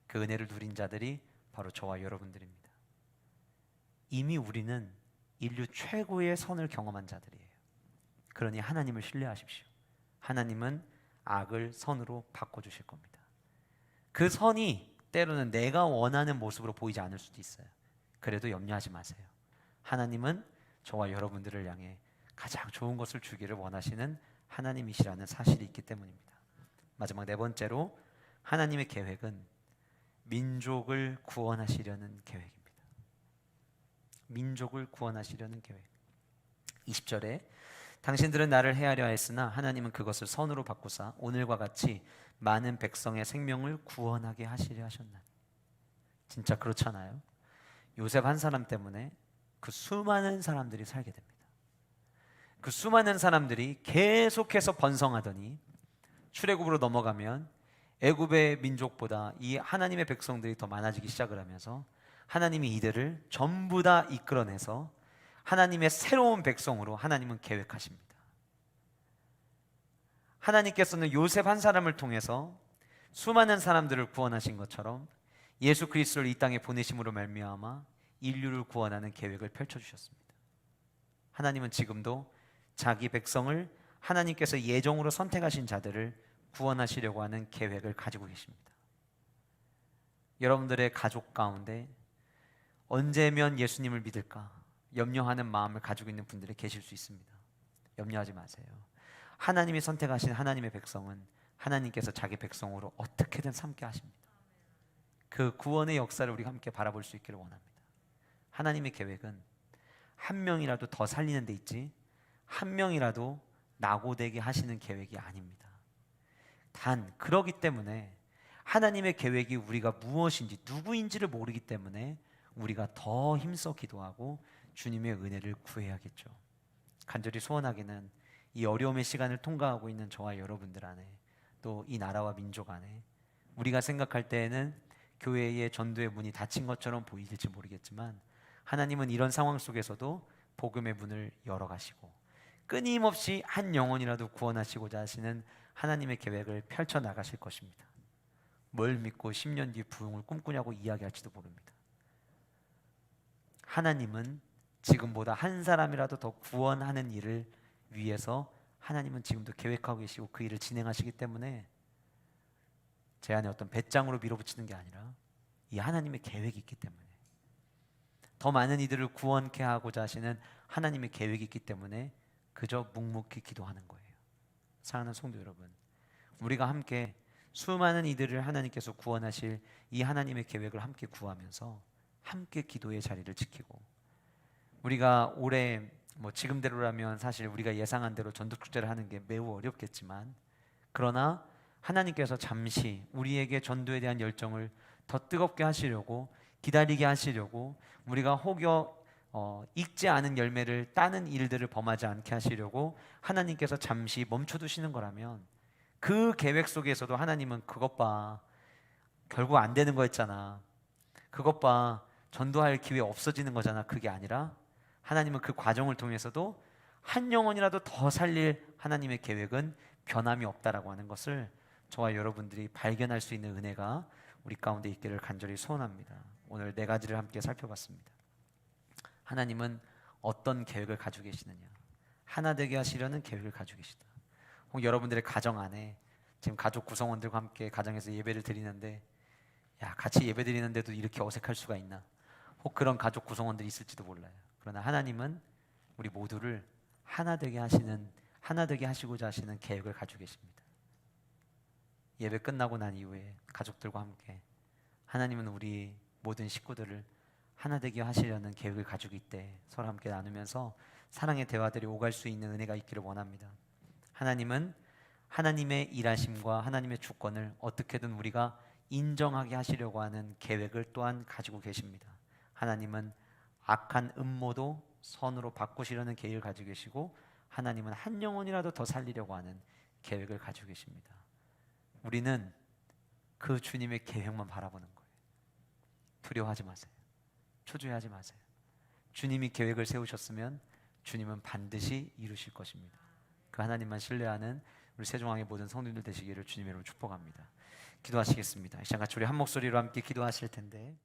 그 은혜를 누린 자들이 바로 저와 여러분들입니다. 이미 우리는 인류 최고의 선을 경험한 자들이에요. 그러니 하나님을 신뢰하십시오. 하나님은 악을 선으로 바꿔주실 겁니다. 그 선이 때로는 내가 원하는 모습으로 보이지 않을 수도 있어요. 그래도 염려하지 마세요. 하나님은 저와 여러분들을 향해 가장 좋은 것을 주기를 원하시는 하나님이시라는 사실이 있기 때문입니다. 마지막 네 번째로, 하나님의 계획은 민족을 구원하시려는 계획입니다. 민족을 구원하시려는 계획. 20절에 당신들은 나를 헤아려 했으나 하나님은 그것을 선으로 바꾸사 오늘과 같이 많은 백성의 생명을 구원하게 하시려 하셨나니. 진짜 그렇잖아요. 요셉 한 사람 때문에 그 수많은 사람들이 살게 됩니다. 그 수많은 사람들이 계속해서 번성하더니 출애굽으로 넘어가면 애굽의 민족보다 이 하나님의 백성들이 더 많아지기 시작을 하면서 하나님이 이들을 전부 다 이끌어내서 하나님의 새로운 백성으로 하나님은 계획하십니다. 하나님께서는 요셉 한 사람을 통해서 수많은 사람들을 구원하신 것처럼 예수 그리스도를 이 땅에 보내심으로 말미암아 인류를 구원하는 계획을 펼쳐주셨습니다. 하나님은 지금도 자기 백성을 하나님께서 예정으로 선택하신 자들을 구원하시려고 하는 계획을 가지고 계십니다. 여러분들의 가족 가운데 언제면 예수님을 믿을까 염려하는 마음을 가지고 있는 분들이 계실 수 있습니다. 염려하지 마세요. 하나님이 선택하신 하나님의 백성은 하나님께서 자기 백성으로 어떻게든 삼게 하십니다. 그 구원의 역사를 우리가 함께 바라볼 수 있기를 원합니다. 하나님의 계획은 한 명이라도 더 살리는 데 있지 한 명이라도 낙오되게 하시는 계획이 아닙니다. 단 그러기 때문에 하나님의 계획이 우리가 무엇인지 누구인지를 모르기 때문에 우리가 더 힘써 기도하고 주님의 은혜를 구해야겠죠. 간절히 소원하기는 이 어려움의 시간을 통과하고 있는 저와 여러분들 안에, 또 이 나라와 민족 안에 우리가 생각할 때에는 교회의 전도의 문이 닫힌 것처럼 보일지 모르겠지만 하나님은 이런 상황 속에서도 복음의 문을 열어가시고 끊임없이 한 영혼이라도 구원하시고자 하시는 하나님의 계획을 펼쳐나가실 것입니다. 뭘 믿고 10년 뒤 부흥을 꿈꾸냐고 이야기할지도 모릅니다. 하나님은 지금보다 한 사람이라도 더 구원하는 일을 위해서 하나님은 지금도 계획하고 계시고 그 일을 진행하시기 때문에 제 안에 어떤 배짱으로 밀어붙이는 게 아니라 이 하나님의 계획이 있기 때문에, 더 많은 이들을 구원케 하고자 하시는 하나님의 계획이 있기 때문에 그저 묵묵히 기도하는 거예요. 사랑하는 성도 여러분, 우리가 함께 수많은 이들을 하나님께서 구원하실 이 하나님의 계획을 함께 구하면서 함께 기도의 자리를 지키고, 우리가 올해 지금대로라면 사실 우리가 예상한 대로 전도축제를 하는 게 매우 어렵겠지만, 그러나 하나님께서 잠시 우리에게 전도에 대한 열정을 더 뜨겁게 하시려고, 기다리게 하시려고, 우리가 혹여 익지 않은 열매를 따는 일들을 범하지 않게 하시려고 하나님께서 잠시 멈춰두시는 거라면, 그 계획 속에서도 하나님은 그것 봐, 결국 안 되는 거였잖아, 그것 봐, 전도할 기회 없어지는 거잖아, 그게 아니라 하나님은 그 과정을 통해서도 한 영혼이라도 더 살릴 하나님의 계획은 변함이 없다라고 하는 것을 저와 여러분들이 발견할 수 있는 은혜가 우리 가운데 있기를 간절히 소원합니다. 오늘 네 가지를 함께 살펴봤습니다. 하나님은 어떤 계획을 가지고 계시느냐? 하나 되게 하시려는 계획을 가지고 계시다. 혹 여러분들의 가정 안에 지금 가족 구성원들과 함께 가정에서 예배를 드리는데, 야, 같이 예배 드리는데도 이렇게 어색할 수가 있나? 혹 그런 가족 구성원들이 있을지도 몰라요. 그러나 하나님은 우리 모두를 하나 되게 하시고자 하시는 계획을 가지고 계십니다. 예배 끝나고 난 이후에 가족들과 함께 하나님은 우리 모든 식구들을 하나 되게 하시려는 계획을 가지고 있대 서로 함께 나누면서 사랑의 대화들이 오갈 수 있는 은혜가 있기를 원합니다. 하나님은 하나님의 일하심과 하나님의 주권을 어떻게든 우리가 인정하게 하시려고 하는 계획을 또한 가지고 계십니다. 하나님은 악한 음모도 선으로 바꾸시려는 계획을 가지고 계시고, 하나님은 한 영혼이라도 더 살리려고 하는 계획을 가지고 계십니다. 우리는 그 주님의 계획만 바라보는 거예요. 두려워하지 마세요. 초조해하지 마세요. 주님이 계획을 세우셨으면 주님은 반드시 이루실 것입니다. 그 하나님만 신뢰하는 우리 세종왕의 모든 성도님들 되시기를 주님의 이름으로 축복합니다. 기도하시겠습니다. 이 시간 같이 우리 한 목소리로 함께 기도하실 텐데,